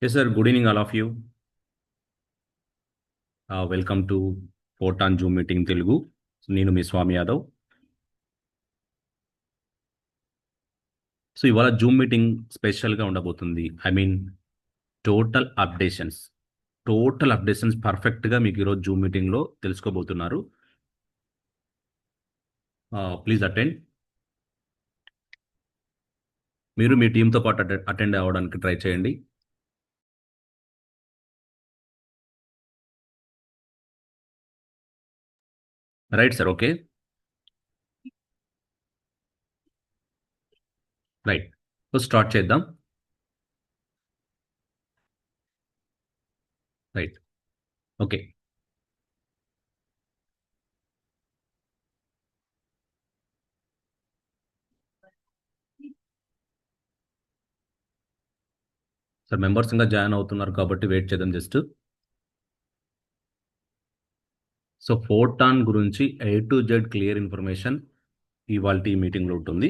Yes, sir. Good evening, all of you. Welcome to Photon Zoom meeting Telugu. నేను మీ స్వామి Yadav. So ఇవాళ Zoom meeting స్పెషల్గా ఉండబోతుంది. Total updations total updations పర్ఫెక్ట్గా మీకు ఈరోజు జూమ్ మీటింగ్లో తెలుసుకోబోతున్నారు. Please attend. మీరు మీ టీంతో పాటు అటెండ్ అవ్వడానికి ట్రై చేయండి. Right sir, okay. Right. So start చేద్దాం. Right, okay. సార్ మెంబర్స్ ఇంకా జాయిన్ అవుతున్నారు కాబట్టి వెయిట్ చేద్దాం జస్ట్. సో ఫోటాన్ గురించి A to Z clear information ఇవాళ ఈ మీటింగ్లో ఉంటుంది.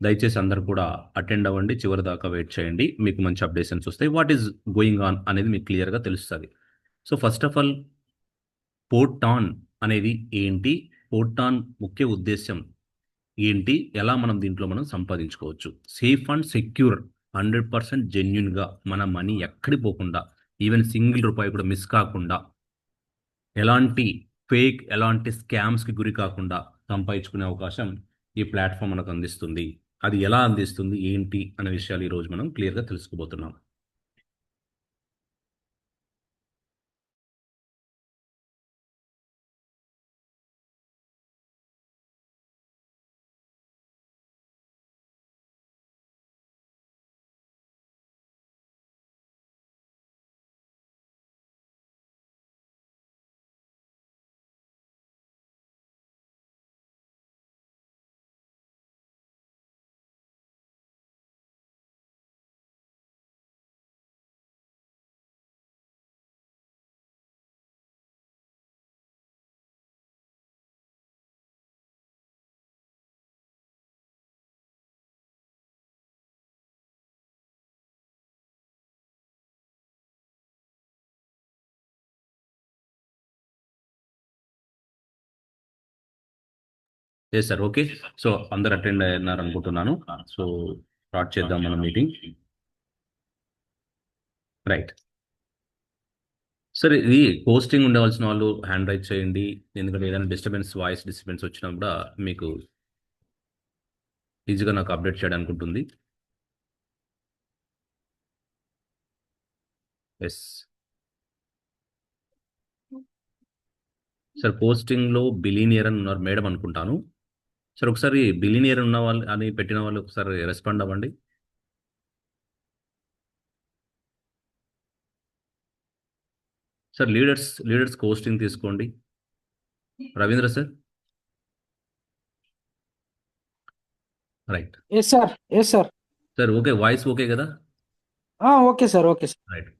దయచేసి అందరు కూడా అటెండ్ అవ్వండి, చివరి దాకా వెయిట్ చేయండి, మీకు మంచి అప్డేషన్స్ వస్తాయి. వాట్ ఈస్ గోయింగ్ ఆన్ అనేది మీకు క్లియర్గా తెలుస్తుంది. So first of all, photon అనేది ఏంటి, ఫోటాన్ ముఖ్య ఉద్దేశం ఏంటి, ఎలా మనం దీంట్లో సంపాదించుకోవచ్చు. సేఫ్ అండ్ సెక్యూర్, 100% జెన్యున్గా మన మనీ ఎక్కడి పోకుండా, ఈవెన్ సింగిల్ రూపాయి కూడా మిస్ కాకుండా, ఎలాంటి ఫేక్ ఎలాంటి స్కామ్స్కి గురి కాకుండా సంపాదించుకునే అవకాశం ఈ ప్లాట్ఫామ్ మనకు అందిస్తుంది. అది ఎలా అందిస్తుంది ఏంటి అనే విషయాలు ఈరోజు మనం క్లియర్గా తెలుసుకోబోతున్నాం. Yes sir, okay. సో అందరు అటెండ్ అయ్యారు అనుకుంటున్నాను. సో స్టార్ట్ చేద్దాం మన మీటింగ్. రైట్. సరే, ఇది పోస్టింగ్ ఉండవలసిన వాళ్ళు హ్యాండ్ రైజ్ చేయండి. ఎందుకంటే ఏదైనా వాయిస్ డిస్టర్బెన్స్ వచ్చినా కూడా మీకు ఈజీగా నాకు అప్డేట్ చేయడానికి ఉంటుంది. ఎస్ సార్, పోస్టింగ్లో బిలీనియర్ అని ఉన్నారు మేడం అనుకుంటాను. సార్ ఒకసారి బిలీనియర్ ఉన్న వాళ్ళు అని పెట్టిన వాళ్ళు ఒకసారి రెస్పాండ్ అవ్వండి. సార్ లీడర్స్ పోస్టింగ్ తీసుకోండి. Ravindra sir. Right. Yes sir. Yes sir. Sir okay, voice okay కదా? Okay sir. Okay sir. Right.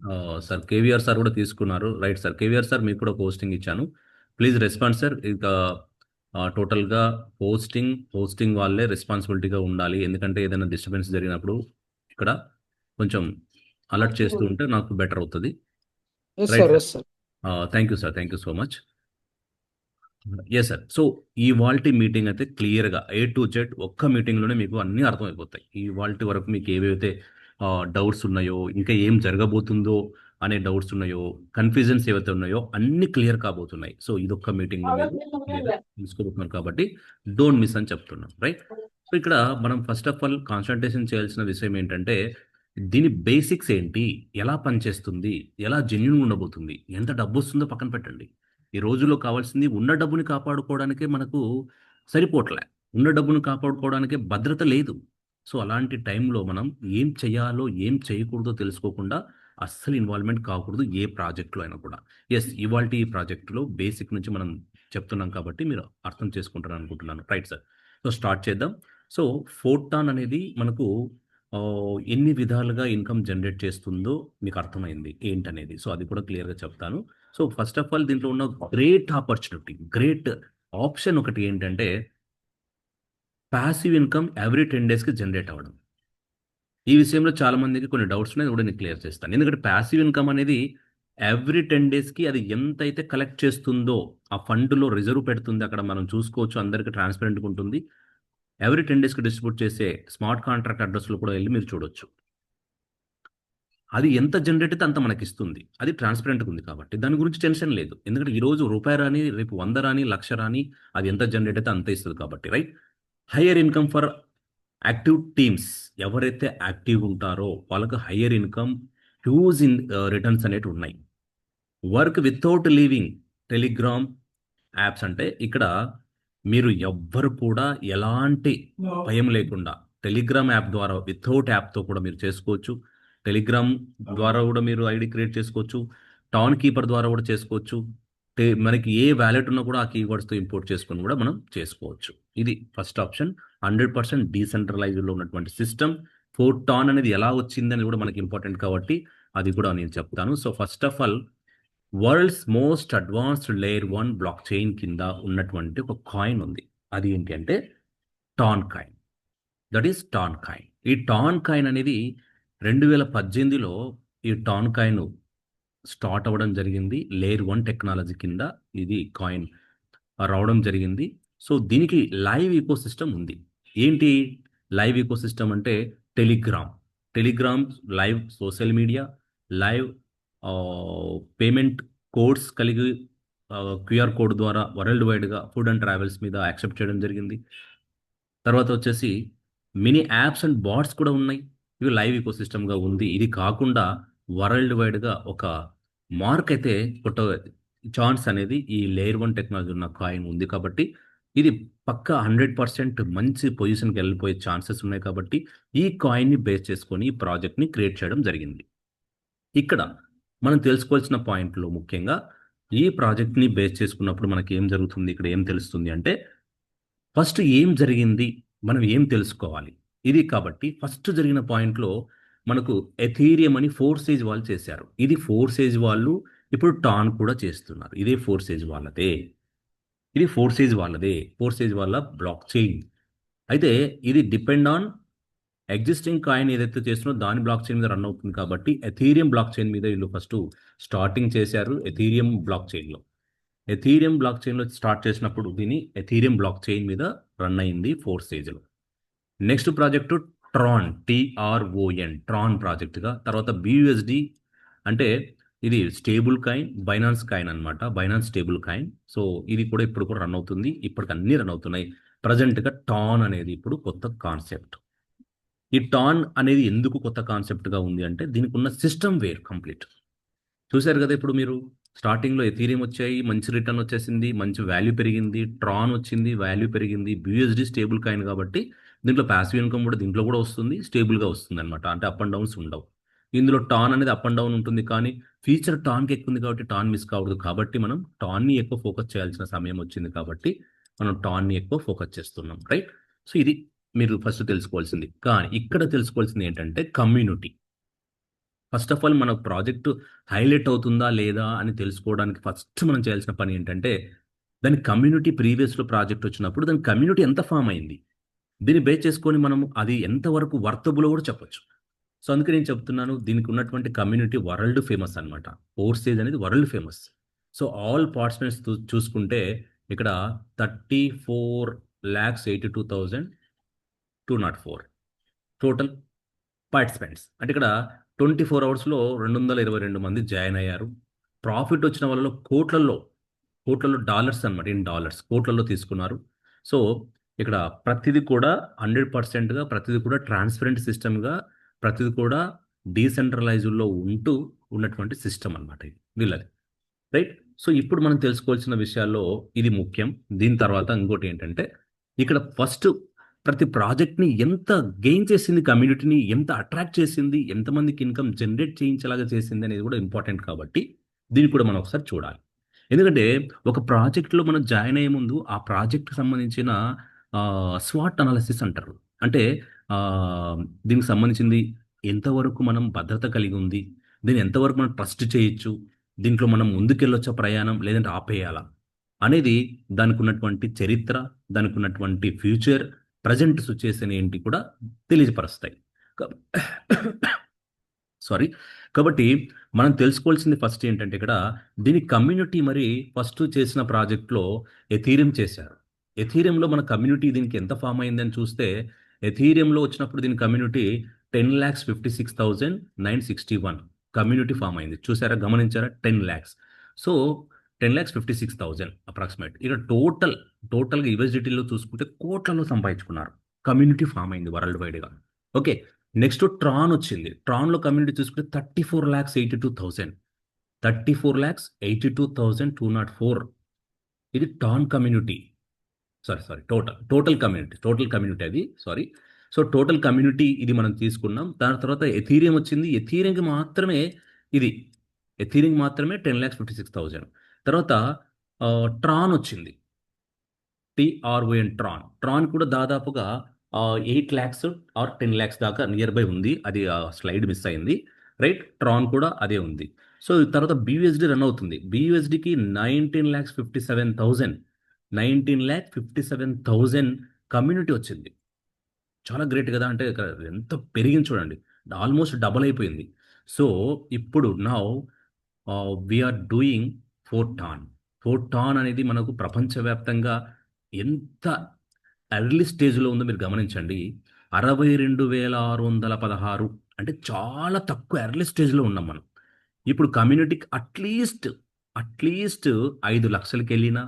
Sir KVR sir కూడా తీసుకున్నారు. రైట్ సార్, కేవీఆర్ సార్ మీకు కూడా పోస్టింగ్ ఇచ్చాను. Please response sir. ఇక టోటల్గా పోస్టింగ్ వాళ్ళే రెస్పాన్సిబిలిటీగా ఉండాలి. ఎందుకంటే ఏదైనా డిస్టర్బెన్స్ జరిగినప్పుడు ఇక్కడ కొంచెం అలర్ట్ చేస్తూ ఉంటే నాకు బెటర్ అవుతుంది. Yes right sir. Sir. Yes sir. Thank you sir, thank you so much. Yes sir. So ఈ వాల్టీ మీటింగ్ అయితే క్లియర్గా A to Z ఒక్క మీటింగ్లోనే మీకు అన్నీ అర్థమైపోతాయి. ఈ వాల్టీ వరకు మీకు ఏవైతే డౌట్స్ ఉన్నాయో, ఇంకా ఏం జరగబోతుందో అనే డౌట్స్ ఉన్నాయో, కన్ఫ్యూజన్స్ ఏవైతే ఉన్నాయో అన్ని క్లియర్ కాబోతున్నాయి. సో ఇదొక్క మీటింగ్లో మీరు క్లియర్గా తెలుసుకోబోతున్నారు కాబట్టి డోంట్ మిస్ అని చెప్తున్నాం. రైట్. సో ఇక్కడ మనం ఫస్ట్ ఆఫ్ ఆల్ కాన్సన్ట్రేషన్ చేయాల్సిన విషయం ఏంటంటే, దీని బేసిక్స్ ఏంటి, ఎలా పనిచేస్తుంది, ఎలా జెన్యున్ ఉండబోతుంది, ఎంత డబ్బు వస్తుందో పక్కన పెట్టండి. ఈ రోజుల్లో కావాల్సింది ఉన్న డబ్బుని కాపాడుకోవడానికే మనకు సరిపోవట్లే. ఉన్న డబ్బును కాపాడుకోవడానికే భద్రత లేదు. సో అలాంటి టైంలో మనం ఏం చేయాలో ఏం చేయకూడదో తెలుసుకోకుండా అస్సలు ఇన్వాల్వ్మెంట్ కాకూడదు ఏ ప్రాజెక్టులో అయినా కూడా. ఎస్, ఇవాళ ఈ ప్రాజెక్టులో బేసిక్ నుంచి మనం చెప్తున్నాం కాబట్టి మీరు అర్థం చేసుకుంటారని అనుకుంటున్నాను. Right sir. సో స్టార్ట్ చేద్దాం. సో ఫోటాన్ అనేది మనకు ఎన్ని విధాలుగా ఇన్కమ్ జనరేట్ చేస్తుందో మీకు అర్థమైంది ఏంటనేది. సో అది కూడా క్లియర్గా చెప్తాను. సో ఫస్ట్ ఆఫ్ ఆల్, దీంట్లో ఉన్న గ్రేట్ ఆపర్చునిటీ, గ్రేట్ ఆప్షన్ ఒకటి ఏంటంటే, ప్యాసివ్ ఇన్కమ్ ఎవ్రీ 10 డేస్కి జనరేట్ అవ్వడం. ఈ విషయంలో చాలా మందికి కొన్ని డౌట్స్ ఉన్నాయి, అది కూడా నేను క్లియర్ చేస్తాను. ఎందుకంటే ప్యాసివ్ ఇన్కమ్ అనేది ఎవ్రీ 10 డేస్‌కి అది ఎంతైతే కలెక్ట్ చేస్తుందో, ఆ ఫండ్‌లో రిజర్వ్ పెడుతుంది. అక్కడ మనం చూసుకోవచ్చు. అందరికి ట్రాన్స్‌పరెంట్‌గా ఉంటుంది. ఎవ్రీ 10 డేస్‌కి డిస్ట్రిబ్యూట్ చేసే స్మార్ట్ కాంట్రాక్ట్ అడ్రస్‌లో కూడా వెళ్లి మీరు చూడొచ్చు. అది ఎంత జనరేట్ అయితే అంత మనకిస్తుంది. అది ట్రాన్స్‌పరెంట్‌గా ఉంది కాబట్టి. దాని గురించి టెన్షన్ లేదు. ఎందుకంటే ఈరోజు రూపాయి రాని, రేపు 100 రాని, లక్ష రాని, అది ఎంత జనరేట్ అయితే అంతే ఇస్తది కాబట్టి. Right? Hire income for active teams. ఎవరైతే యాక్టివ్‌గా ఉంటారో వాళ్ళకి హైయర్ ఇన్కమ్, హ్యూజ్ రిటర్న్స్ అనేటివి ఉన్నాయి. Work without leaving Telegram apps అంటే ఇక్కడ మీరు ఎవ్వరు కూడా ఎలాంటి భయం లేకుండా టెలిగ్రామ్ యాప్ ద్వారా వితౌట్ యాప్తో కూడా మీరు చేసుకోవచ్చు. టెలిగ్రామ్ ద్వారా కూడా మీరు ఐడి క్రియేట్ చేసుకోవచ్చు. టౌన్ కీపర్ ద్వారా కూడా చేసుకోవచ్చు. మనకి ఏ వ్యాలెట్ ఉన్నా కూడా ఆ కీవర్డ్స్తో ఇంపోర్ట్ చేసుకొని కూడా మనం చేసుకోవచ్చు. ఇది ఫస్ట్ ఆప్షన్. 100% డీసెంట్రలైజ్డ్లో ఉన్నటువంటి సిస్టమ్. టాన్ అనేది ఎలా వచ్చిందని కూడా మనకి ఇంపార్టెంట్ కాబట్టి అది కూడా నేను చెప్తాను. So first of all, world's most advanced layer 1 block chain కింద ఉన్నటువంటి ఒక కాయిన్ ఉంది. అది ఏంటి అంటే tan coin. That is tan coin. ఈ టాన్ కాయిన్ అనేది 2018లో ఈ టాన్ కాయిన్ స్టార్ట్ అవ్వడం జరిగింది. లేయర్ 1 టెక్నాలజీ కింద ఇది కాయిన్ రావడం జరిగింది. సో దీనికి లైవ్ ఈకోసిస్టమ్ ఉంది. ఏంటి లైవ్ ఈకోసిస్టమ్ అంటే Telegram. Telegram live social media, live payment codes కలిగి క్యూఆర్ కోడ్ ద్వారా వరల్డ్ వైడ్గా ఫుడ్ అండ్ ట్రావెల్స్ మీద యాక్సెప్ట్ చేయడం జరిగింది. తర్వాత వచ్చేసి మినీ యాప్స్ అండ్ బాట్స్ కూడా ఉన్నాయి. ఇవి లైవ్ ఈకోసిస్టమ్గా ఉంది. ఇది కాకుండా వరల్డ్ వైడ్గా ఒక మార్క్ అయితే కొట్ట ఛాన్స్ అనేది ఈ లేయర్ 1 టెక్నాలజీ ఉన్న కాయిన్ ఉంది కాబట్టి ఇది పక్కా 100% మంచి పొజిషన్కి వెళ్ళిపోయే ఛాన్సెస్ ఉన్నాయి కాబట్టి ఈ కాయిన్ని బేస్ చేసుకొని ఈ ప్రాజెక్ట్ని క్రియేట్ చేయడం జరిగింది. ఇక్కడ మనం తెలుసుకోవాల్సిన పాయింట్లు ముఖ్యంగా ఈ ప్రాజెక్ట్ని బేస్ చేసుకున్నప్పుడు మనకి ఏం జరుగుతుంది, ఇక్కడ ఏం తెలుస్తుంది అంటే ఫస్ట్ ఏం జరిగింది, మనం ఏం తెలుసుకోవాలి. ఇది కాబట్టి ఫస్ట్ జరిగిన పాయింట్‌లో మనకు ఎథీరియం అని 4 సేజ్ వాళ్ళు చేశారు. ఇది 4 సేజ్ వాళ్ళు ఇప్పుడు టాన్ కూడా చేస్తున్నారు. ఇదే 4 సేజ్ వాళ్ళదే. ఇది 4 సేజ్ వాళ్ళదే. 4 సేజ్ వాళ్ళ బ్లాక్ చైన్. అయితే ఇది డిపెండ్ ఆన్ ఎగ్జిస్టింగ్ కాయిన్ ఏదైతే చేస్తున్నారో దాని బ్లాక్ చైన్ మీద రన్ అవుతుంది కాబట్టి ఎథీరియం బ్లాక్ చైన్ మీద వీళ్ళు ఫస్ట్ స్టార్టింగ్ చేశారు. ఎథీరియం బ్లాక్ చైన్‌లో. ఎథీరియం బ్లాక్ చైన్‌లో స్టార్ట్ చేసినప్పుడు దీని ఎథీరియం బ్లాక్ చైన్ మీద రన్ అయింది 4 స్టేజ్‌లో. Next project Tron, TRON Tron ప్రాజెక్ట్‌గా. తర్వాత బియూఎస్డి అంటే ఇది స్టేబుల్ కాయిన్, బైనాన్స్ కాయిన్ అన్నమాట. Binance stable coin. సో ఇది కూడా ఇప్పుడు కూడా రన్ అవుతుంది. ఇప్పటికి అన్నీ రన్ అవుతున్నాయి. ప్రజెంట్‌గా టాన్ అనేది ఇప్పుడు కొత్త కాన్సెప్ట్. ఈ టాన్ అనేది ఎందుకు కొత్త కాన్సెప్ట్‌గా ఉంది అంటే దీనికి ఉన్న సిస్టమ్ వేర్ కంప్లీట్. చూశారు కదా ఇప్పుడు మీరు స్టార్టింగ్‌లో ఎథీరియం వచ్చాయి. మంచి రిటర్న్ వచ్చేసింది. మంచి వాల్యూ పెరిగింది. ట్రాన్ వచ్చింది. వాల్యూ పెరిగింది. బియూఎస్‌డి స్టేబుల్ కాయిన్ కాబట్టి దీంట్లో పాసివ్ ఇన్కమ్ కూడా దీంట్లో కూడా వస్తుంది. స్టేబుల్‌గా వస్తుందన్నమాట. అంటే అప్ అండ్ డౌన్స్ ఉండవు. ఇందులో టాన్ అనేది అప్ అండ్ డౌన్ ఉంటుంది. కానీ ఫీచర్ టాన్‌కి ఎక్కువ ఉంది కాబట్టి టాన్ మిస్ కావద్దు. కాబట్టి మనం టాన్‌ని ఎక్కువ ఫోకస్ చేయాల్సిన సమయం వచ్చింది కాబట్టి మనం టాన్‌ని ఎక్కువ ఫోకస్ చేస్తున్నాం. రైట్? సో ఇది మీరు ఫస్ట్ తెలుసుకోవాల్సింది. కానీ ఇక్కడ తెలుసుకోవాల్సింది ఏంటంటే కమ్యూనిటీ. ఫస్ట్ ఆఫ్ ఆల్ మన ప్రాజెక్ట్ హైలైట్ అవుతుందా లేదా అని తెలుసుకోవడానికి ఫస్ట్ మనం చేయాల్సిన పని ఏంటంటే దాని కమ్యూనిటీ ప్రీవియస్లో ప్రాజెక్ట్ వచ్చినప్పుడు దాని కమ్యూనిటీ ఎంత ఫామ్ అయింది, దీన్ని బేస్ చేసుకొని మనం అది ఎంతవరకు వర్తబుల్ కూడా చెప్పొచ్చు. సో అందుకే నేను చెప్తున్నాను దీనికి ఉన్నటువంటి కమ్యూనిటీ వరల్డ్ ఫేమస్ అనమాట. ఓవర్సేజ్ అనేది world famous. So all participants చూసుకుంటే ఇక్కడ 34,82,204 టోటల్ పార్టిసిపెంట్స్. అంటే ఇక్కడ 24 అవర్స్‌లో 222 మంది జాయిన్ అయ్యారు. ప్రాఫిట్ వచ్చిన వాళ్ళలో కోట్లల్లో, కోట్లలో డాలర్స్ అన్నమాట. ఇన్ డాలర్స్ కోట్లలో తీసుకున్నారు. సో ఇక్కడ ప్రతిది కూడా 100%గా ప్రతిది కూడా ట్రాన్స్పరెంట్ సిస్టమ్‌గా ప్రతిది కూడా డీసెంట్రలైజ్డ్‌లో ఉంటూ ఉన్నటువంటి సిస్టమ్ అన్నమాట ఇది వీళ్ళది. రైట్? సో ఇప్పుడు మనం తెలుసుకోవాల్సిన విషయాల్లో ఇది ముఖ్యం. దీని తర్వాత ఇంకోటి ఏంటంటే ఇక్కడ ఫస్ట్ ప్రతి ప్రాజెక్ట్‌ని ఎంత గెయిన్ చేసింది కమ్యూనిటీని, ఎంత అట్రాక్ట్ చేసింది, ఎంతమందికి ఇన్‌కమ్ జనరేట్ చేయించేలాగా చేసింది అనేది కూడా ఇంపార్టెంట్ కాబట్టి దీన్ని కూడా మనం ఒకసారి చూడాలి. ఎందుకంటే ఒక ప్రాజెక్ట్‌లో మనం జాయిన్ అయ్యే ముందు ఆ ప్రాజెక్ట్‌కి సంబంధించిన స్వాట్ అనాలిసిస్ అంటారు. అంటే ఆహ్, దీనికి సంబంధించింది ఎంతవరకు మనం భద్రత కలిగి ఉంది, దీన్ని ఎంతవరకు మనం ట్రస్ట్ చేయొచ్చు, దీంట్లో మనం ముందుకెళ్ళొచ్చా ప్రయాణం లేదంటే ఆపేయాలా అనేది దానికున్నటువంటి చరిత్ర, దానికున్నటువంటి ఫ్యూచర్, ప్రెజెంట్ సిట్యుయేషన్ ఏంటి కూడా తెలియపరుస్తాయి. సారీ. కాబట్టి మనం తెలుసుకోవాల్సింది ఫస్ట్ ఏంటంటే ఇక్కడ దీని కమ్యూనిటీ మరి ఫస్ట్ చేసిన ప్రాజెక్ట్లో ఎథీరియం చేశారు. ఎథీరియంలో మన కమ్యూనిటీ దీనికి ఎంత ఫామ్ అయిందని చూస్తే ఎథీరియంలో వచ్చినప్పుడు దీని కమ్యూనిటీ 10,56,961 కమ్యూనిటీ ఫామ్ అయింది. చూసారా, గమనించారా? 10 lakhs. So 10,56,000 approximate. ఇక టోటల్గా యూఎస్డిటీలో చూసుకుంటే కోట్లలో సంపాదించుకున్నారు. కమ్యూనిటీ ఫామ్ అయింది వరల్డ్ వైడ్గా. ఓకే. నెక్స్ట్ ట్రాన్ వచ్చింది. ట్రాన్లో కమ్యూనిటీ చూసుకుంటే 34,82,000. 34,82,204. ఇది tan community. Sorry, total community అది. సారీ. సో టోటల్ కమ్యూనిటీ ఇది మనం తీసుకున్నాం. దాని తర్వాత ఎథీరియం వచ్చింది. ఇది ఎథీరియం మాత్రమే 10,56,000. తర్వాత ట్రాన్ వచ్చింది. ట్రాన్ కూడా దాదాపుగా 8 lakhs ఆర్ 10 lakhs దాకా నియర్ బై ఉంది. అది స్లైడ్ మిస్ అయింది. రైట్. ట్రాన్ కూడా అదే ఉంది. సో తర్వాత BUSD రన్ అవుతుంది. BUSDకి 19,57,000 కమ్యూనిటీ వచ్చింది. చాలా గ్రేట్ కదా. అంటే ఎంత పెరిగింది చూడండి, ఆల్మోస్ట్ డబల్ అయిపోయింది. సో ఇప్పుడు నౌ వీఆర్ డూయింగ్ ఫోర్టాన్. ఫోర్టాన్ అనేది మనకు ప్రపంచవ్యాప్తంగా ఎంత ఎర్లీ స్టేజ్లో ఉందో మీరు గమనించండి. 62,616, అంటే చాలా తక్కువ ఎర్లీ స్టేజ్లో ఉన్నాం మనం. ఇప్పుడు కమ్యూనిటీకి అట్లీస్ట్ 5 లక్షలకి వెళ్ళినా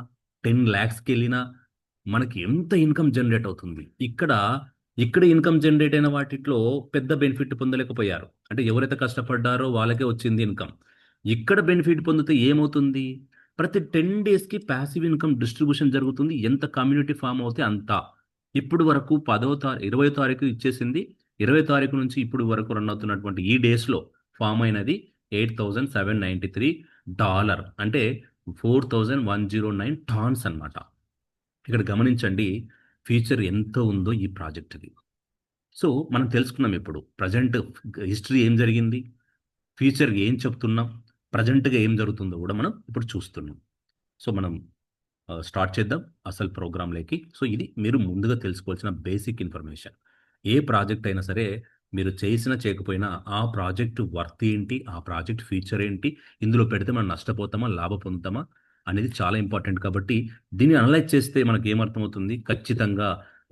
10 lakhsకి వెళ్ళినా మనకి ఎంత ఇన్కమ్ జనరేట్ అవుతుంది. ఇక్కడ ఇన్కమ్ జనరేట్ అయిన వాటిలో పెద్ద బెనిఫిట్ పొందలేకపోయారు. అంటే ఎవరైతే కష్టపడ్డారో వాళ్ళకే వచ్చింది ఇన్కమ్. ఇక్కడ బెనిఫిట్ పొందితే ఏమవుతుంది? ప్రతి 10 డేస్కి ప్యాసివ్ ఇన్కమ్ డిస్ట్రిబ్యూషన్ జరుగుతుంది. ఎంత కమ్యూనిటీ ఫామ్ అవుతే అంత. ఇప్పుడు వరకు 20వ తారీఖు ఇచ్చేసింది. 20వ తారీఖు నుంచి ఇప్పుడు వరకు రన్ అవుతున్నటువంటి ఈ డేస్లో ఫామ్ అయినది $8,793, అంటే 4,109 టాన్స్ అన్నమాట. ఇక్కడ గమనించండి ఫ్యూచర్ ఎంత ఉందో ఈ ప్రాజెక్ట్ది. సో మనం తెలుసుకున్నాం ఇప్పుడు ప్రజెంట్ హిస్టరీ ఏం జరిగింది, ఫ్యూచర్ ఏం చెప్తున్నాం, ప్రజెంట్గా ఏం జరుగుతుందో కూడా మనం ఇప్పుడు చూస్తున్నాం. సో మనం స్టార్ట్ చేద్దాం అసలు ప్రోగ్రాంలోకి. సో ఇది మీరు ముందుగా తెలుసుకోవాల్సిన బేసిక్ ఇన్ఫర్మేషన్. ఏ ప్రాజెక్ట్ అయినా సరే మీరు చేయకపోయినా ఆ ప్రాజెక్ట్ వర్త్ ఏంటి, ఆ ప్రాజెక్ట్ ఫ్యూచర్ ఏంటి, ఇందులో పెడితే మనం నష్టపోతామా లాభ పొందుతామా అనేది చాలా ఇంపార్టెంట్. కాబట్టి దీన్ని అనలైజ్ చేస్తే మనకి ఏమర్థమవుతుంది, ఖచ్చితంగా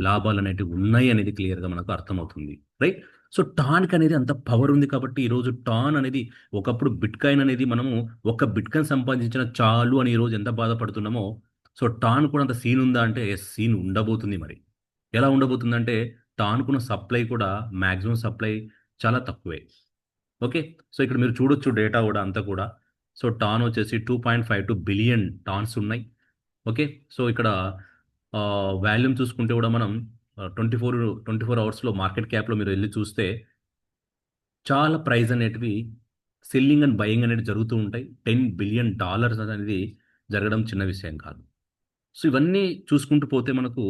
లాభాలు అనేటివి ఉన్నాయి అనేది క్లియర్గా మనకు అర్థమవుతుంది. రైట్. సో టాన్కి అనేది అంత పవర్ ఉంది. కాబట్టి ఈరోజు టాన్ అనేది, ఒకప్పుడు బిట్కాయిన్ అనేది మనము ఒక బిట్కాయిన్ సంపాదించిన చాలు అని ఈరోజు ఎంత బాధపడుతున్నామో, సో టాన్ కూడా అంత సీన్ ఉందా అంటే సీన్ ఉండబోతుంది. మరి ఎలా ఉండబోతుందంటే టాన్కున్న సప్లై కూడా మ్యాక్సిమం సప్లై చాలా తక్కువే. ఓకే. సో ఇక్కడ మీరు చూడొచ్చు డేటా కూడా అంతా కూడా. సో టాన్ వచ్చేసి 2.52 బిలియన్ టాన్స్ ఉన్నాయి. ఓకే. సో ఇక్కడ వాల్యూమ్ చూసుకుంటే కూడా మనం 24 అవర్స్లో మార్కెట్ క్యాప్లో మీరు వెళ్ళి చూస్తే చాలా ప్రైస్ అనేటివి సెల్లింగ్ అండ్ బయింగ్ అనేది జరుగుతూ ఉంటాయి. $10 బిలియన్ అనేది జరగడం చిన్న విషయం కాదు. సో ఇవన్నీ చూసుకుంటూ పోతే మనకు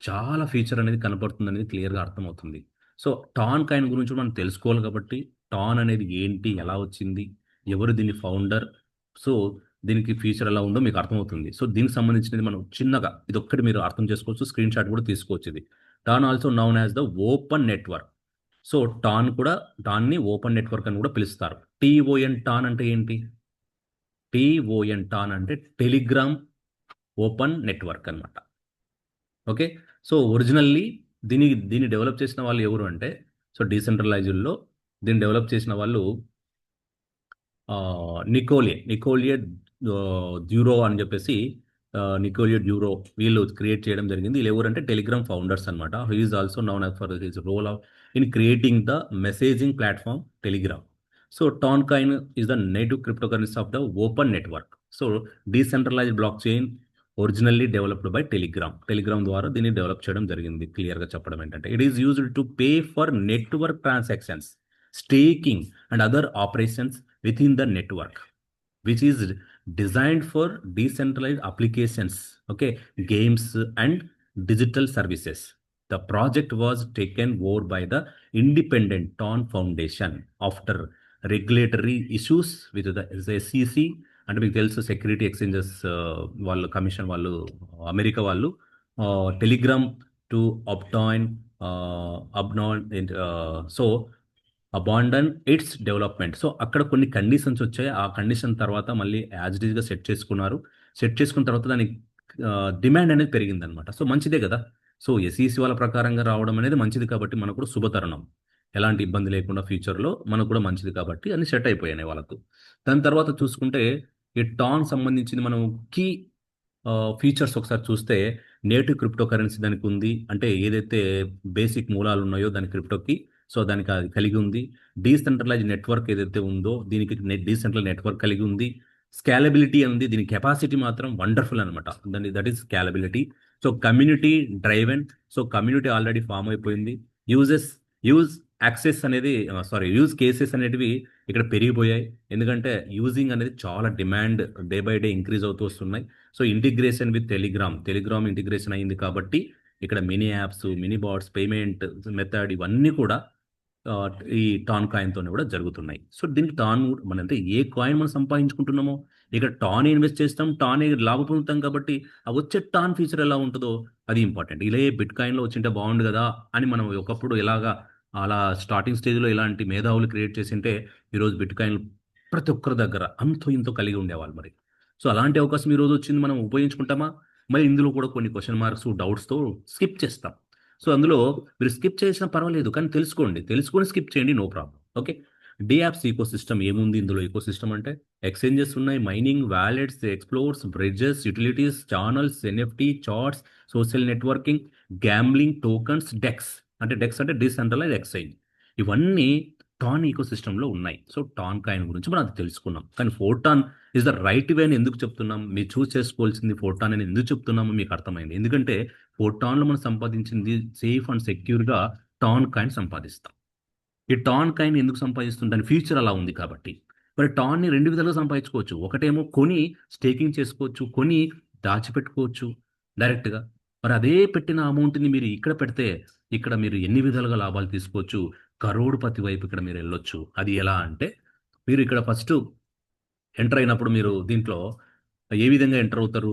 చాలా ఫీచర్ అనేది కనపడుతుంది అనేది క్లియర్గా అర్థమవుతుంది. సో టాన్ కాయిన్ గురించి మనం తెలుసుకోవాలి. కాబట్టి టాన్ అనేది ఏంటి, ఎలా వచ్చింది, ఎవరు దీని ఫౌండర్, సో దీనికి ఫీచర్ ఎలా ఉందో మీకు అర్థమవుతుంది. సో దీనికి సంబంధించినది మనం చిన్నగా ఇది ఒక్కటి మీరు అర్థం చేసుకోవచ్చు. స్క్రీన్ షాట్ కూడా తీసుకోవచ్చు. ఇది TON also known as the open network. So టాన్ని ఓపెన్ నెట్వర్క్ అని కూడా పిలుస్తారు. టాన్ అంటే ఏంటి? టాన్ అంటే టెలిగ్రామ్ ఓపెన్ నెట్వర్క్ అన్నమాట. ఓకే. సో ఒరిజినల్లీ దీన్ని డెవలప్ చేసిన వాళ్ళు ఎవరు అంటే, సో డీసెంట్రలైజ్డ్లో దీన్ని డెవలప్ చేసిన వాళ్ళు నికోలియే డ్యూరో అని చెప్పేసి, నికోలియే డ్యూరో వీళ్ళు క్రియేట్ చేయడం జరిగింది. వీళ్ళు ఎవరంటే టెలిగ్రామ్ ఫౌండర్స్ అనమాట. He is also known as for his role in creating the messaging platform Telegram. So Toncoin is the native cryptocurrency of the open network. So decentralised blockchain originally developed by Telegram ద్వారా దీన్ని develop చేయడం జరిగింది. క్లియర్గా చెప్పడం ఏంటంటే it is used to pay for network transactions, staking and other operations within the network, which is designed for decentralized applications, okay, games and digital services. The project was taken over by the independent Ton Foundation after regulatory issues with the SEC. అంటే మీకు తెలుసు security exchanges వాళ్ళు, commission వాళ్ళు, America వాళ్ళు Telegram to obtain అబ్నాన్ so abandon its development. So అక్కడ కొన్ని conditions వచ్చాయి. ఆ కండిషన్ తర్వాత మళ్ళీ యాజ్ ఇట్ ఈస్గా సెట్ చేసుకున్నారు. సెట్ చేసుకున్న తర్వాత దానికి డిమాండ్ అనేది పెరిగిందనమాట. సో మంచిదే కదా. సో ఎస్ఈసి వాళ్ళ ప్రకారంగా రావడం అనేది మంచిది కాబట్టి మనకు కూడా శుభతరుణం. ఎలాంటి ఇబ్బంది లేకుండా ఫ్యూచర్లో మనకు కూడా మంచిది కాబట్టి అన్ని సెట్ అయిపోయాయి వాళ్ళకు. దాని తర్వాత చూసుకుంటే ఈ టాన్ సంబంధించింది మనం కీ ఫీచర్స్ ఒకసారి చూస్తే నేటివ్ క్రిప్టో కరెన్సీ దానికి ఉంది. అంటే ఏదైతే బేసిక్ మూలాలు ఉన్నాయో దాని క్రిప్టోకి, సో దానికి అది కలిగి ఉంది. డీసెంట్రలైజ్ నెట్వర్క్ ఏదైతే ఉందో దీనికి డీసెంట్రల్ నెట్వర్క్ కలిగి ఉంది. స్కాలబిలిటీ ఉంది. దీని కెపాసిటీ మాత్రం వండర్ఫుల్ అనమాట. దాని that is scalability. So community driven. So community already form అయిపోయింది. యూజెస్ యూజ్ యాక్సెస్ అనేది యూజ్ కేసెస్ అనేటివి ఇక్కడ పెరిగిపోయాయి. ఎందుకంటే యూజింగ్ అనేది చాలా demand day by day increase అవుతూ వస్తున్నాయి. So integration with Telegram integration అయింది కాబట్టి ఇక్కడ mini apps, mini bots, payment method ఇవన్నీ కూడా ఆ, ఈ టాన్ కాయిన్తోనే కూడా జరుగుతున్నాయి. సో దీనికి టాన్ మన అంటే ఏ కాయిన్ మనం సంపాదించుకుంటున్నామో ఇక్కడ టాన్ ఇన్వెస్ట్ చేస్తాం, టాన్ లాభ పొందుతాం కాబట్టి ఆ వచ్చే టాన్ ఫీచర్ ఎలా ఉంటుందో అది ఇంపార్టెంట్. ఇలా బిట్ కాయిన్లో వచ్చింటే బాగుండు కదా అని మనం ఒకప్పుడు ఎలాగా అలా స్టార్టింగ్ స్టేజ్లో ఇలాంటి మేధావులు క్రియేట్ చేసింటే ఈరోజు బిట్ కాయిన్లు ప్రతి ఒక్కరి దగ్గర అంతో ఇంతో కలిగి ఉండేవాళ్ళు మరి. సో అలాంటి అవకాశం ఈరోజు వచ్చింది, మనం ఉపయోగించుకుంటామా? మరి ఇందులో కూడా కొన్ని క్వశ్చన్ మార్క్స్ డౌట్స్తో స్కిప్ చేస్తాం. సో అందులో మీరు స్కిప్ చేసినా పర్వాలేదు, కానీ తెలుసుకొని స్కిప్ చేయండి, no problem. Okay. DApps ecosystem ఏముంది ఇందులో? ఈకో సిస్టమ్ అంటే ఎక్స్చేంజెస్ ఉన్నాయి, mining, wallets, explorers, bridges, utilities, channels, NFT, charts, social networking, gambling, tokens, DEX. అంటే డెక్స్ అంటే డిసెంట్రలైజ్ ఎక్స్చేంజ్. ఇవన్నీ టాన్ ఈకో సిస్టంలో ఉన్నాయి. సో టాన్ కాయిన్ గురించి మనం అది తెలుసుకున్నాం. కానీ ఫోర్టాన్ ఇస్ ద రైట్ వే అని ఎందుకు చెప్తున్నాం? మీరు చూస్ చేసుకోవాల్సింది ఫోర్టాన్ అని ఎందుకు చెప్తున్నామో మీకు అర్థమైంది. ఎందుకంటే ఫోర్టాన్లో మనం సంపాదించింది సేఫ్ అండ్ సెక్యూర్గా టాన్ కాయిన్ సంపాదిస్తాం. ఈ టాన్ కాయిన్ ఎందుకు సంపాదిస్తుంది? దాని ఫ్యూచర్ అలా ఉంది కాబట్టి. మరి టాన్ని రెండు విధాలుగా సంపాదించుకోవచ్చు. ఒకటేమో కొని స్టేకింగ్ చేసుకోవచ్చు, కొని దాచిపెట్టుకోవచ్చు డైరెక్ట్గా. మరి అదే పెట్టిన అమౌంట్ని మీరు ఇక్కడ పెడితే ఇక్కడ మీరు ఎన్ని విధాలుగా లాభాలు తీసుకోవచ్చు. కరోడుపతి వైపు ఇక్కడ మీరు వెళ్ళొచ్చు. అది ఎలా అంటే మీరు ఇక్కడ ఫస్ట్ ఎంటర్ అయినప్పుడు మీరు దీంట్లో ఏ విధంగా ఎంటర్ అవుతారు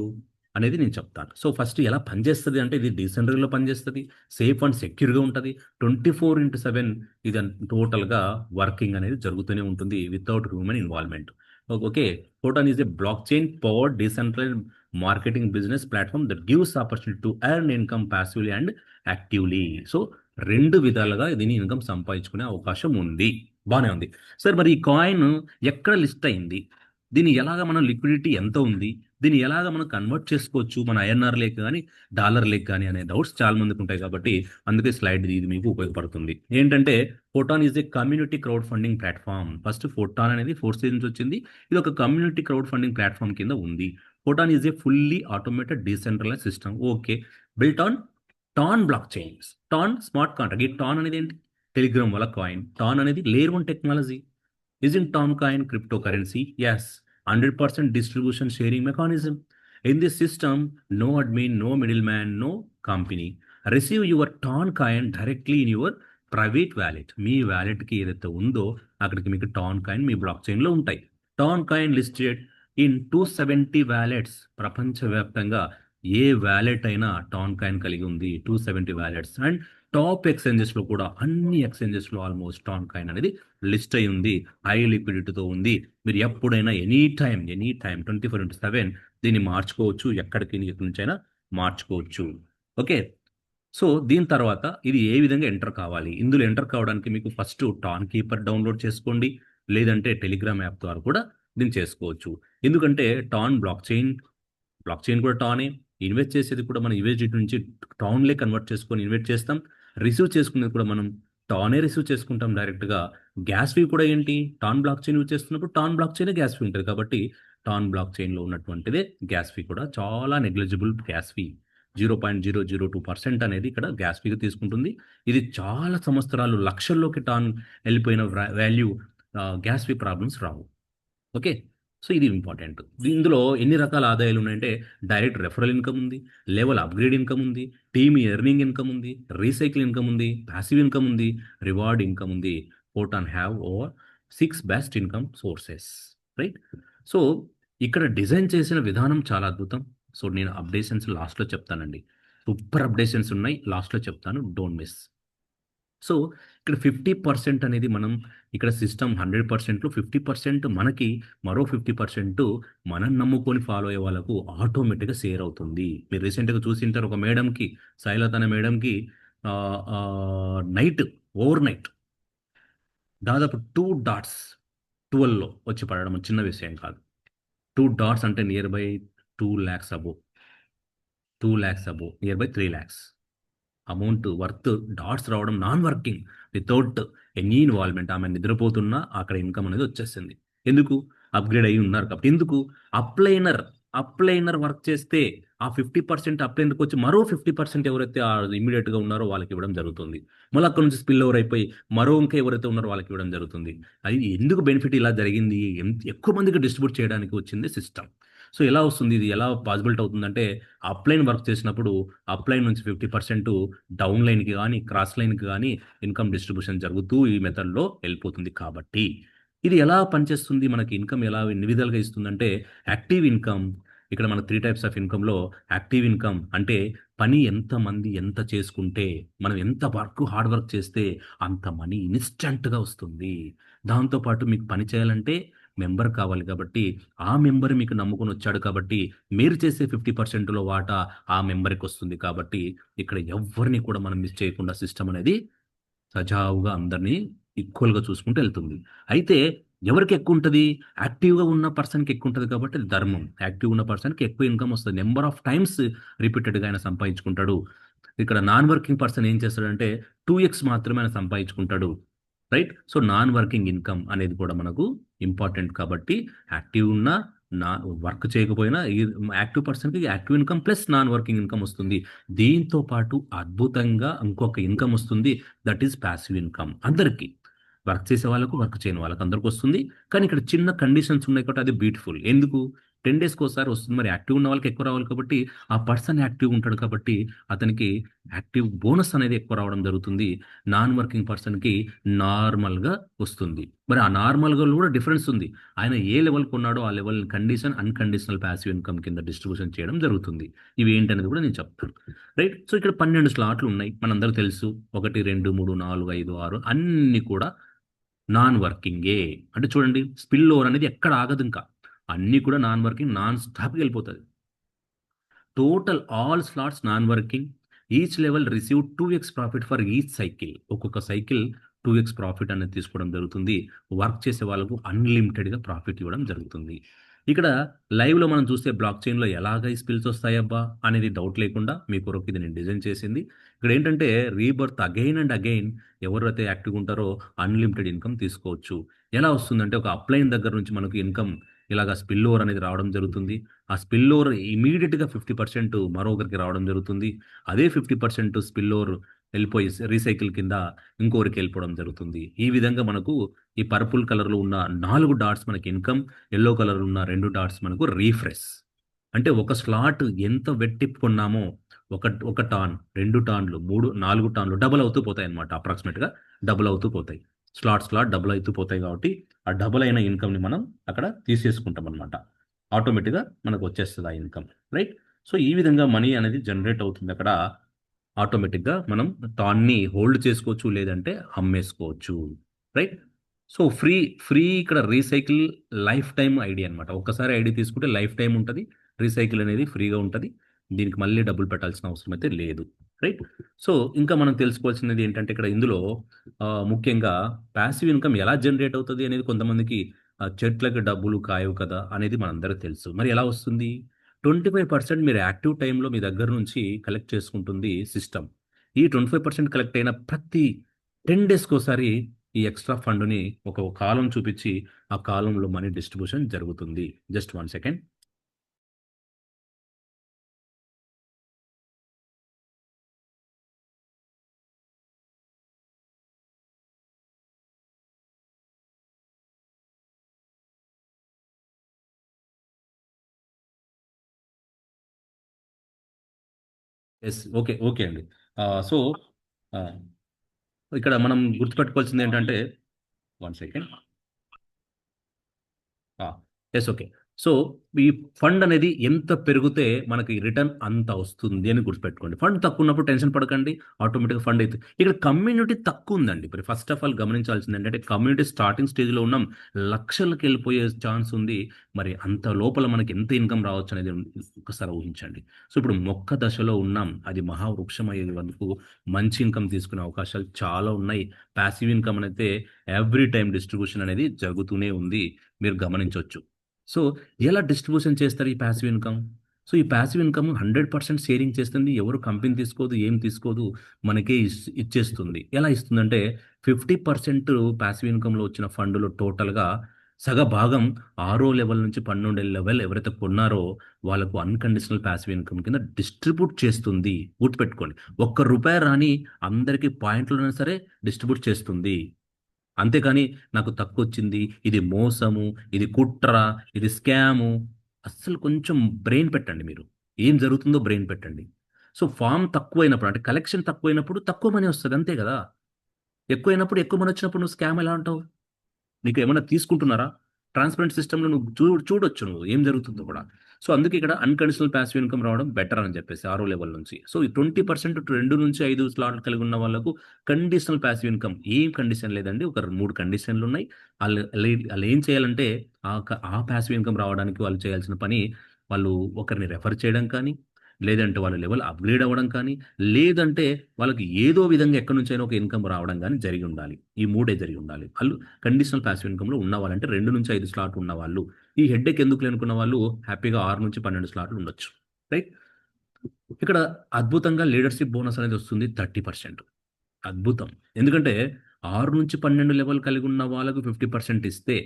అనేది నేను చెప్తాను. సో ఫస్ట్ ఎలా పనిచేస్తుంది అంటే ఇది డీసెంట్రల్లో పనిచేస్తుంది, సేఫ్ అండ్ సెక్యూర్గా ఉంటుంది. 24/7 ఇది టోటల్గా వర్కింగ్ అనేది జరుగుతూనే ఉంటుంది without human involvement. Okay. Photon is A block chain powered డీసెంట్రల్ marketing business platform that gives opportunity to earn income passively and actively. So రెండు విధాలుగా దీని ఇన్కమ్ సంపాదించుకునే అవకాశం ఉంది. బాగానే ఉంది సార్. మరి ఈ కాయిన్ ఎక్కడ లిస్ట్ అయింది? దీన్ని ఎలాగ మనం లిక్విడిటీ ఎంత ఉంది? దీన్ని ఎలాగ మనం కన్వర్ట్ చేసుకోవచ్చు మన ఐఎన్ఆర్ లేక్ కానీ డాలర్ లేక్ కానీ అనే డౌట్స్ చాలా మందికి ఉంటాయి కాబట్టి అందుకే స్లైడ్ ఇది మీకు ఉపయోగపడుతుంది. ఏంటంటే photon is A community crowd funding platform. First photon అనేది ఫోర్త్ స్టేజ్ నుంచి వచ్చింది. ఇది ఒక కమ్యూనిటీ క్రౌడ్ ఫండింగ్ ప్లాట్ఫామ్ కింద ఉంది. Photon is a fully automated decentralise system. Okay. Built on TON blockchains. TON smart contract. ఈ TON అనేది ఏంటి? టెలిగ్రామ్ వల్ల కాయిన్. టాన్ అనేది layer 1 technology. Isn't Toncoin cryptocurrency? Yes. 100% distribution sharing mechanism. In this system, no admin, no middleman, no company. Receive your Toncoin directly in your private wallet. మీ వ్యాలెట్కి ఏదైతే ఉందో అక్కడికి మీకు టాన్ కాయిన్ మీ బ్లాక్ చైన్లో ఉంటాయి. TON coin listed in 270 wallets. ప్రపంచవ్యాప్తంగా ఏ వ్యాలెట్ అయినా టాన్ కాయిన్ కలిగి ఉంది. 270 వ్యాలెట్స్. అండ్ టాప్ ఎక్స్చేంజెస్లో కూడా అన్ని ఎక్స్చేంజెస్లో ఆల్మోస్ట్ టాన్ కాయిన్ అనేది లిస్ట్ అయి ఉంది. హై లిక్విడిటీతో ఉంది. మీరు ఎప్పుడైనా ఎనీ టైం 24/7 దీన్ని మార్చుకోవచ్చు. ఎక్కడికి ఎక్కడి నుంచైనా మార్చుకోవచ్చు. ఓకే. సో దీని తర్వాత ఇది ఏ విధంగా ఎంటర్ కావాలి? ఇందులో ఎంటర్ కావడానికి మీకు ఫస్ట్ టాన్ కీపర్ డౌన్లోడ్ చేసుకోండి, లేదంటే టెలిగ్రామ్ యాప్ ద్వారా కూడా దీన్ని చేసుకోవచ్చు. ఎందుకంటే టాన్ బ్లాక్ చైన్ కూడా టానే. ఇన్వెస్ట్ చేసేది కూడా మనం యూఎస్డిటీ నుంచి టాన్లే కన్వర్ట్ చేసుకొని ఇన్వెస్ట్ చేస్తాం. రిసీవ్ చేసుకునేది కూడా మనం టానే రిసీవ్ చేసుకుంటాం డైరెక్ట్గా. గ్యాస్ ఫీ కూడా ఏంటి? టాన్ బ్లాక్ చైన్ యూజ్ చేస్తున్నప్పుడు టాన్ బ్లాక్ చైనే గ్యాస్ ఫీ ఉంటుంది కాబట్టి టాన్ బ్లాక్ చైన్లో ఉన్నటువంటిదే గ్యాస్ ఫీ కూడా చాలా నెగ్లిజిబుల్ గ్యాస్ ఫీ. 0.002% అనేది ఇక్కడ గ్యాస్ ఫీగా తీసుకుంటుంది. ఇది చాలా సంవత్సరాలు లక్షల్లోకి టాన్ వెళ్ళిపోయిన వాల్యూ గ్యాస్ ఫీ ప్రాబ్లమ్స్ రావు. ఓకే. సో ఇది ఇంపార్టెంట్. ఇందులో ఎన్ని రకాల ఆదాయాలు ఉన్నాయంటే డైరెక్ట్ రెఫరల్ ఇన్కమ్ ఉంది, లెవెల్ అప్గ్రేడ్ ఇన్కమ్ ఉంది, టీమ్ ఎర్నింగ్ ఇన్కమ్ ఉంది, రీసైకిల్ ఇన్కమ్ ఉంది, ప్యాసివ్ ఇన్కమ్ ఉంది, రివార్డ్ ఇన్కమ్ ఉంది. Photon have over 6 best income sources. Right. So ఇక్కడ డిజైన్ చేసిన విధానం చాలా అద్భుతం. సో నేను అప్డేషన్స్ లాస్ట్లో చెప్తానండి. సూపర్ అప్డేషన్స్ ఉన్నాయి, లాస్ట్లో చెప్తాను, డోంట్ మిస్. సో ఇక్కడ 50% అనేది మనం ఇక్కడ సిస్టమ్ 100%లో 50% మనకి, మరో 50% మనం నమ్ముకొని ఫాలో అయ్యే వాళ్ళకు ఆటోమేటిక్గా షేర్ అవుతుంది. మీరు రీసెంట్గా చూసింటారు, ఒక మేడంకి, శైలత అనే మేడంకి నైట్, ఓవర్ నైట్ దాదాపు 2 డాట్స్ 12లో వచ్చి పడడం చిన్న విషయం కాదు. 2 డాట్స్ అంటే near by 2 lakhs above, 2 lakhs above, near by 3 lakhs amount worth dots రావడం, non working, without any involvement. ఆమె నిద్రపోతున్నా అక్కడ ఇన్కమ్ అనేది వచ్చేసింది. ఎందుకు? అప్గ్రేడ్ అయ్యి ఉన్నారు కాబట్టి. ఎందుకు? అప్లైనర్ అప్లైనర్ వర్క్ చేస్తే ఆ 50% అప్లైనర్కి వచ్చి మరో 50% ఎవరైతే ఇమీడియట్గా ఉన్నారో వాళ్ళకి ఇవ్వడం జరుగుతుంది. మళ్ళీ అక్కడ నుంచి స్పిల్ ఓవర్ అయిపోయి మరో ఇంకా ఎవరైతే ఉన్నారో వాళ్ళకి ఇవ్వడం జరుగుతుంది. అది ఎందుకు బెనిఫిట్ ఇలా జరిగింది? ఎక్కువ మందికి డిస్ట్రిబ్యూట్ చేయడానికి వచ్చింది సిస్టమ్. సో ఎలా వస్తుంది ఇది, ఎలా పాసిబిలిటీ అవుతుందంటే, అప్లైన్ వర్క్ చేసినప్పుడు అప్లైన్ నుంచి 50% డౌన్ లైన్కి కానీ క్రాస్ లైన్కి కానీ ఇన్కమ్ డిస్ట్రిబ్యూషన్ జరుగుతూ ఈ మెథడ్లో వెళ్ళిపోతుంది. కాబట్టి ఇది ఎలా పనిచేస్తుంది, మనకి ఇన్కమ్ ఎలా ఎన్ని విధాలుగా ఇస్తుందంటే, యాక్టివ్ ఇన్కమ్. ఇక్కడ మన 3 టైప్స్ ఆఫ్ ఇన్కంలో యాక్టివ్ ఇన్కమ్ అంటే పని ఎంతమంది ఎంత చేసుకుంటే, మనం ఎంత హార్డ్ వర్క్ చేస్తే అంత మనీ ఇన్స్టంట్గా వస్తుంది. దాంతోపాటు మీకు పని చేయాలంటే మెంబర్ కావాలి కాబట్టి, ఆ మెంబర్ మీకు నమ్ముకొని వచ్చాడు కాబట్టి మీరు చేసే 50%లో వాటా ఆ మెంబర్కి వస్తుంది. కాబట్టి ఇక్కడ ఎవరిని కూడా మనం మిస్ చేయకుండా సిస్టమ్ అనేది సజావుగా అందరినీ ఈక్వల్గా చూసుకుంటూ వెళ్తుంది. అయితే ఎవరికి ఎక్కువ ఉంటుంది? యాక్టివ్గా ఉన్న పర్సన్కి ఎక్కువ ఉంటుంది కాబట్టి అది ధర్మం. యాక్టివ్ ఉన్న పర్సన్కి ఎక్కువ ఇన్కమ్ వస్తుంది, నెంబర్ ఆఫ్ టైమ్స్ రిపీటెడ్గా ఆయన సంపాదించుకుంటాడు. ఇక్కడ నాన్ వర్కింగ్ పర్సన్ ఏం చేస్తాడంటే 2x మాత్రమే ఆయన సంపాదించుకుంటాడు. Right? So non working income అనేది కూడా మనకు ఇంపార్టెంట్. కాబట్టి యాక్టివ్ ఉన్న, నా వర్క్ చేయకపోయినా ఈ యాక్టివ్ పర్సన్కి active income plus non working income వస్తుంది. దీంతో పాటు అద్భుతంగా ఇంకొక ఇన్కమ్ వస్తుంది, దట్ ఈస్ ప్యాసివ్ ఇన్కమ్. అందరికీ, వర్క్ చేసే వాళ్ళకు, వర్క్ చేయని వాళ్ళకి అందరికి వస్తుంది. కానీ ఇక్కడ చిన్న కండిషన్స్ ఉన్నాయి కాబట్టి అది బ్యూటిఫుల్. ఎందుకు? 10 డేస్కి ఒకసారి వస్తుంది. మరి యాక్టివ్ ఉన్న వాళ్ళకి ఎక్కువ రావాలి కాబట్టి, ఆ పర్సన్ యాక్టివ్ ఉంటాడు కాబట్టి అతనికి యాక్టివ్ బోనస్ అనేది ఎక్కువ రావడం జరుగుతుంది. నాన్ వర్కింగ్ పర్సన్కి నార్మల్గా వస్తుంది. మరి ఆ నార్మల్గా కూడా డిఫరెన్స్ ఉంది. ఆయన ఏ లెవెల్కి ఉన్నాడో ఆ level condition unconditional passive income కింద డిస్ట్రిబ్యూషన్ చేయడం జరుగుతుంది. ఇవి ఏంటనేది కూడా నేను చెప్తాను. రైట్? సో ఇక్కడ 12 స్లాట్లు ఉన్నాయి, మనందరూ తెలుసు. 1, 2, 3, 4, 5, 6 అన్నీ కూడా నాన్ వర్కింగే. అంటే చూడండి, స్పిల్ ఓవర్ అనేది ఎక్కడ ఆగదు ఇంకా. అన్నీ కూడా నాన్ వర్కింగ్, నాన్ స్టాప్కి వెళ్ళిపోతుంది. Total all slots non working. Each level receive 2x profit for each cycle. ఒక్కొక్క సైకిల్ 2x ప్రాఫిట్ అనేది తీసుకోవడం జరుగుతుంది. వర్క్ చేసే వాళ్ళకు అన్లిమిటెడ్గా ప్రాఫిట్ ఇవ్వడం జరుగుతుంది. ఇక్కడ లైవ్లో మనం చూస్తే బ్లాక్ చైన్లో ఎలాగ ఈ స్పిల్స్ వస్తాయబ్బా అనేది డౌట్ లేకుండా మీ కొరకు ఇది నేను డిజైన్ చేసింది. ఇక్కడ ఏంటంటే రీబర్త్ అగైన్ అండ్ అగైన్, ఎవరైతే యాక్టివ్గా ఉంటారో అన్లిమిటెడ్ ఇన్కమ్ తీసుకోవచ్చు. ఎలా వస్తుందంటే, ఒక అప్లైన్ దగ్గర నుంచి మనకు ఇన్కమ్ ఇలాగ స్పిల్ ఓవర్ అనేది రావడం జరుగుతుంది. ఆ స్పిల్ ఓవర్ ఇమీడియట్గా 50% మరొకరికి రావడం జరుగుతుంది. అదే 50% స్పిల్ ఓవర్ వెళ్ళిపోయి రీసైకిల్ కింద ఇంకొకరికి వెళ్ళిపోవడం జరుగుతుంది. ఈ విధంగా మనకు ఈ పర్పుల్ కలర్లో ఉన్న 4 డాట్స్ మనకి ఇన్కమ్, ఎల్లో కలర్లో ఉన్న 2 డాట్స్ మనకు రీఫ్రెష్. అంటే ఒక స్లాట్ ఎంత వెట్టిప్పుకున్నామో, ఒక టాన్, 2 టాన్లు, 3, 4 టాన్లు డబుల్ అవుతూ పోతాయి అనమాట. అప్రాక్సిమేట్గా డబుల్ అవుతూ పోతాయి. స్లాట్ డబుల్ అవుతూ పోతాయి కాబట్టి ఆ డబుల్ అయిన ఇన్కమ్ని మనం అక్కడ తీసేసుకుంటాం అనమాట. ఆటోమేటిక్గా మనకు వచ్చేస్తుంది ఆ ఇన్కమ్. రైట్? సో ఈ విధంగా మనీ అనేది జనరేట్ అవుతుంది అక్కడ. ఆటోమేటిక్గా మనం టాన్ని హోల్డ్ చేసుకోవచ్చు, లేదంటే అమ్మేసుకోవచ్చు. రైట్? సో ఫ్రీ ఇక్కడ రీసైకిల్ లైఫ్ టైం ఐడి అనమాట. ఒక్కసారి ఐడి తీసుకుంటే లైఫ్ టైం ఉంటుంది. రీసైకిల్ అనేది ఫ్రీగా ఉంటుంది. దీనికి మళ్ళీ డబ్బులు పెట్టాల్సిన అవసరం అయితే లేదు. రైట్? సో ఇంకా మనం తెలుసుకోవాల్సినది ఏంటంటే, ఇక్కడ ఇందులో ముఖ్యంగా ప్యాసివ్ ఇన్కమ్ ఎలా జనరేట్ అవుతుంది అనేది కొంతమందికి, చెట్లకి డబ్బులు కాయవు కదా అనేది మనందరికీ తెలుసు. మరి ఎలా వస్తుంది? 25% మీరు యాక్టివ్ టైంలో మీ దగ్గర నుంచి కలెక్ట్ చేసుకుంటుంది సిస్టమ్. ఈ 25% కలెక్ట్ అయిన ప్రతి 10 డేస్కి ఒకసారి ఈ ఎక్స్ట్రా ఫండ్ని ఒక కాలం చూపించి ఆ కాలంలో మనీ డిస్ట్రిబ్యూషన్ జరుగుతుంది. Just 1 second. Yes, okay, okay అండి. సో ఇక్కడ మనం గుర్తుపెట్టుకోవాల్సింది ఏంటంటే, 1 సెకండ్. Yes, okay. సో ఈ ఫండ్ అనేది ఎంత పెరిగితే మనకి రిటర్న్ అంత వస్తుంది అని గుర్తుపెట్టుకోండి. ఫండ్ తక్కువ ఉన్నప్పుడు టెన్షన్ పడకండి, ఆటోమేటిక్గా ఫండ్ అయితే. ఇక్కడ కమ్యూనిటీ తక్కువ ఉందండి. ఇప్పుడు ఫస్ట్ ఆఫ్ ఆల్ గమనించాల్సింది ఏంటంటే కమ్యూనిటీ స్టార్టింగ్ స్టేజ్లో ఉన్నాం, లక్షలకు వెళ్ళిపోయే ఛాన్స్ ఉంది. మరి అంత లోపల మనకి ఎంత ఇన్కమ్ రావచ్చు అనేది ఒకసారి ఊహించండి. సో ఇప్పుడు మొక్క దశలో ఉన్నాం, అది మహావృక్షం అయ్యే వరకు మంచి ఇన్కమ్ తీసుకునే అవకాశాలు చాలా ఉన్నాయి. ప్యాసివ్ ఇన్కమ్ అయితే ఎవ్రీ టైం డిస్ట్రిబ్యూషన్ అనేది జరుగుతూనే ఉంది, మీరు గమనించవచ్చు. సో ఎలా డిస్ట్రిబ్యూషన్ చేస్తారు ఈ ప్యాసివ్ ఇన్కమ్? సో ఈ ప్యాసివ్ ఇన్కమ్ 100% షేరింగ్ చేస్తుంది. ఎవరు కంపెనీ తీసుకోదు, ఏం తీసుకోదు, మనకే ఇచ్చేస్తుంది. ఎలా ఇస్తుందంటే 50% ప్యాసివ్ ఇన్కమ్లో వచ్చిన ఫండ్లో టోటల్గా సగ భాగం ఆరో లెవెల్ నుంచి 12 లెవెల్ ఎవరైతే కొన్నారో వాళ్ళకు అన్కండిషనల్ ప్యాసివ్ ఇన్కమ్ కింద డిస్ట్రిబ్యూట్ చేస్తుంది. గుర్తుపెట్టుకోండి, ఒక్క రూపాయి రాని అందరికీ పాయింట్లైనా సరే డిస్ట్రిబ్యూట్ చేస్తుంది. అంతేకాని నాకు తక్కువొచ్చింది, ఇది మోసము, ఇది కుట్ర, ఇది స్కాము, అస్సలు కొంచెం బ్రెయిన్ పెట్టండి మీరు. ఏం జరుగుతుందో బ్రెయిన్ పెట్టండి. సో ఫామ్ తక్కువైనప్పుడు అంటే కలెక్షన్ తక్కువైనప్పుడు తక్కువ మనీ వస్తది, అంతే కదా! ఎక్కువైనప్పుడు ఎక్కువ మనీ వచ్చినప్పుడు నువ్వు స్కామ్ ఎలా అంటావు? నీకు ఏమైనా తీసుకుంటున్నారా? ట్రాన్స్పరెంట్ సిస్టమ్‌లో నువ్వు చూడొచ్చు నువ్వు ఏం జరుగుతుందో కూడా. సో, అందుకే ఇక్కడ అన్‌కండిషనల్ పాసివ్ ఇన్‌కమ్ రావడం బెటర్ అని చెప్పేసి ఆరో లెవెల్ నుంచి. సో, ఈ 20% 2-5 స్లాట్లు కలిగి ఉన్న వాళ్ళకు కండిషనల్ పాసివ్ ఇన్‌కమ్ ఏం కండిషన్ లేదండి. ఒక 3 కండిషన్‌లున్నాయి. ఆళ్ళేం చేయాలంటే ఆ పాసివ్ ఇన్‌కమ్ రావడానికి వాళ్ళు చేయాల్సిన పని, వాళ్ళు ఒకరిని రెఫర్ చేయడం కానీ, లేదంటే వాళ్ళ లెవెల్ అప్‌గ్రేడ్ అవ్వడం కానీ, లేదంటే వాళ్ళకి ఏదో విధంగా ఎక్కడి నుంచైనా ఒక ఇన్‌కమ్ రావడం గాని జరిగి ఉండాలి. ఈ మూడే జరిగి ఉండాలి. ఆళ్ళు కండిషనల్ పాసివ్ ఇన్‌కమ్‌లో ఉన్నవాళ్ళంటే 2-5 స్లాట్లు ఉన్నవాళ్ళు. ఈ హెడ్‌ఏక్ ఎందుకులే అనుకున్న వాళ్ళు హ్యాపీగా 6-12 స్లాట్లు ఉండొచ్చు. రైట్? ఇక్కడ అద్భుతంగా లీడర్‌షిప్ బోనస్ అనేది వస్తుంది 30%. అద్భుతం. ఎందుకంటే 6-12 లెవెల్ కలిగి ఉన్న వాళ్ళకు 50% ఇస్తే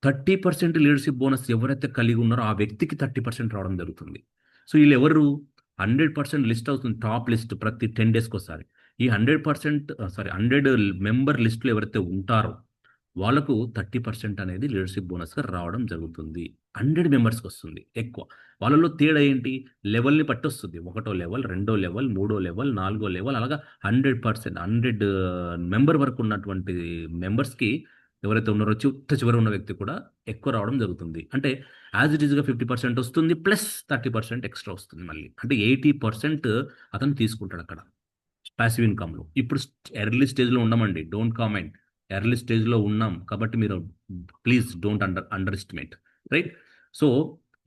30% లీడర్‌షిప్ బోనస్ ఎవరైతే కలిగి ఉన్నారో ఆ వ్యక్తికి 30% రావడం జరుగుతుంది. సో ఈళ్ళెవరు? 100% లిస్ట్ అవుతుంది. టాప్ లిస్ట్ ప్రతి 10 డేస్‌కోసారి. ఈ 100 మెంబర్ లిస్ట్‌లో ఎవరైతే ఉంటారో వాళ్ళకు 30% అనేది లీడర్‌షిప్ బోనస్‌గా రావడం జరుగుతుంది. 100 మెంబర్స్‌కొస్తుంది ఎక్కువ. వాళ్ళలో తేడా ఏంటి? లెవెల్‌ని బట్టి వస్తుంది. ఒకటో లెవెల్, రెండో లెవెల్, మూడో లెవెల్, నాలుగో లెవెల్, అలాగా 100% 100 మెంబర్ వరకు ఉన్నటువంటి మెంబర్స్‌కి ఎవరైతే ఉన్నారో చివర ఉన్న వ్యక్తి కూడా ఎక్కువ రావడం జరుగుతుంది. అంటే యాజ్ ఇట్ ఈస్‌గా 50% వస్తుంది. ప్లస్ 30% ఎక్స్‌ట్రా వస్తుంది మళ్ళీ. అంటే 80% అతను తీసుకుంటాడక్కడ పాసివ్ ఇన్‌కమ్‌లో. ఇప్పుడు ఎర్లీ స్టేజ్‌లో ఉన్నామండి. Don't comment. ఎర్లీ స్టేజ్‌లో ఉన్నాం. కాబట్టి మీరు please don't under estimate. Right? So,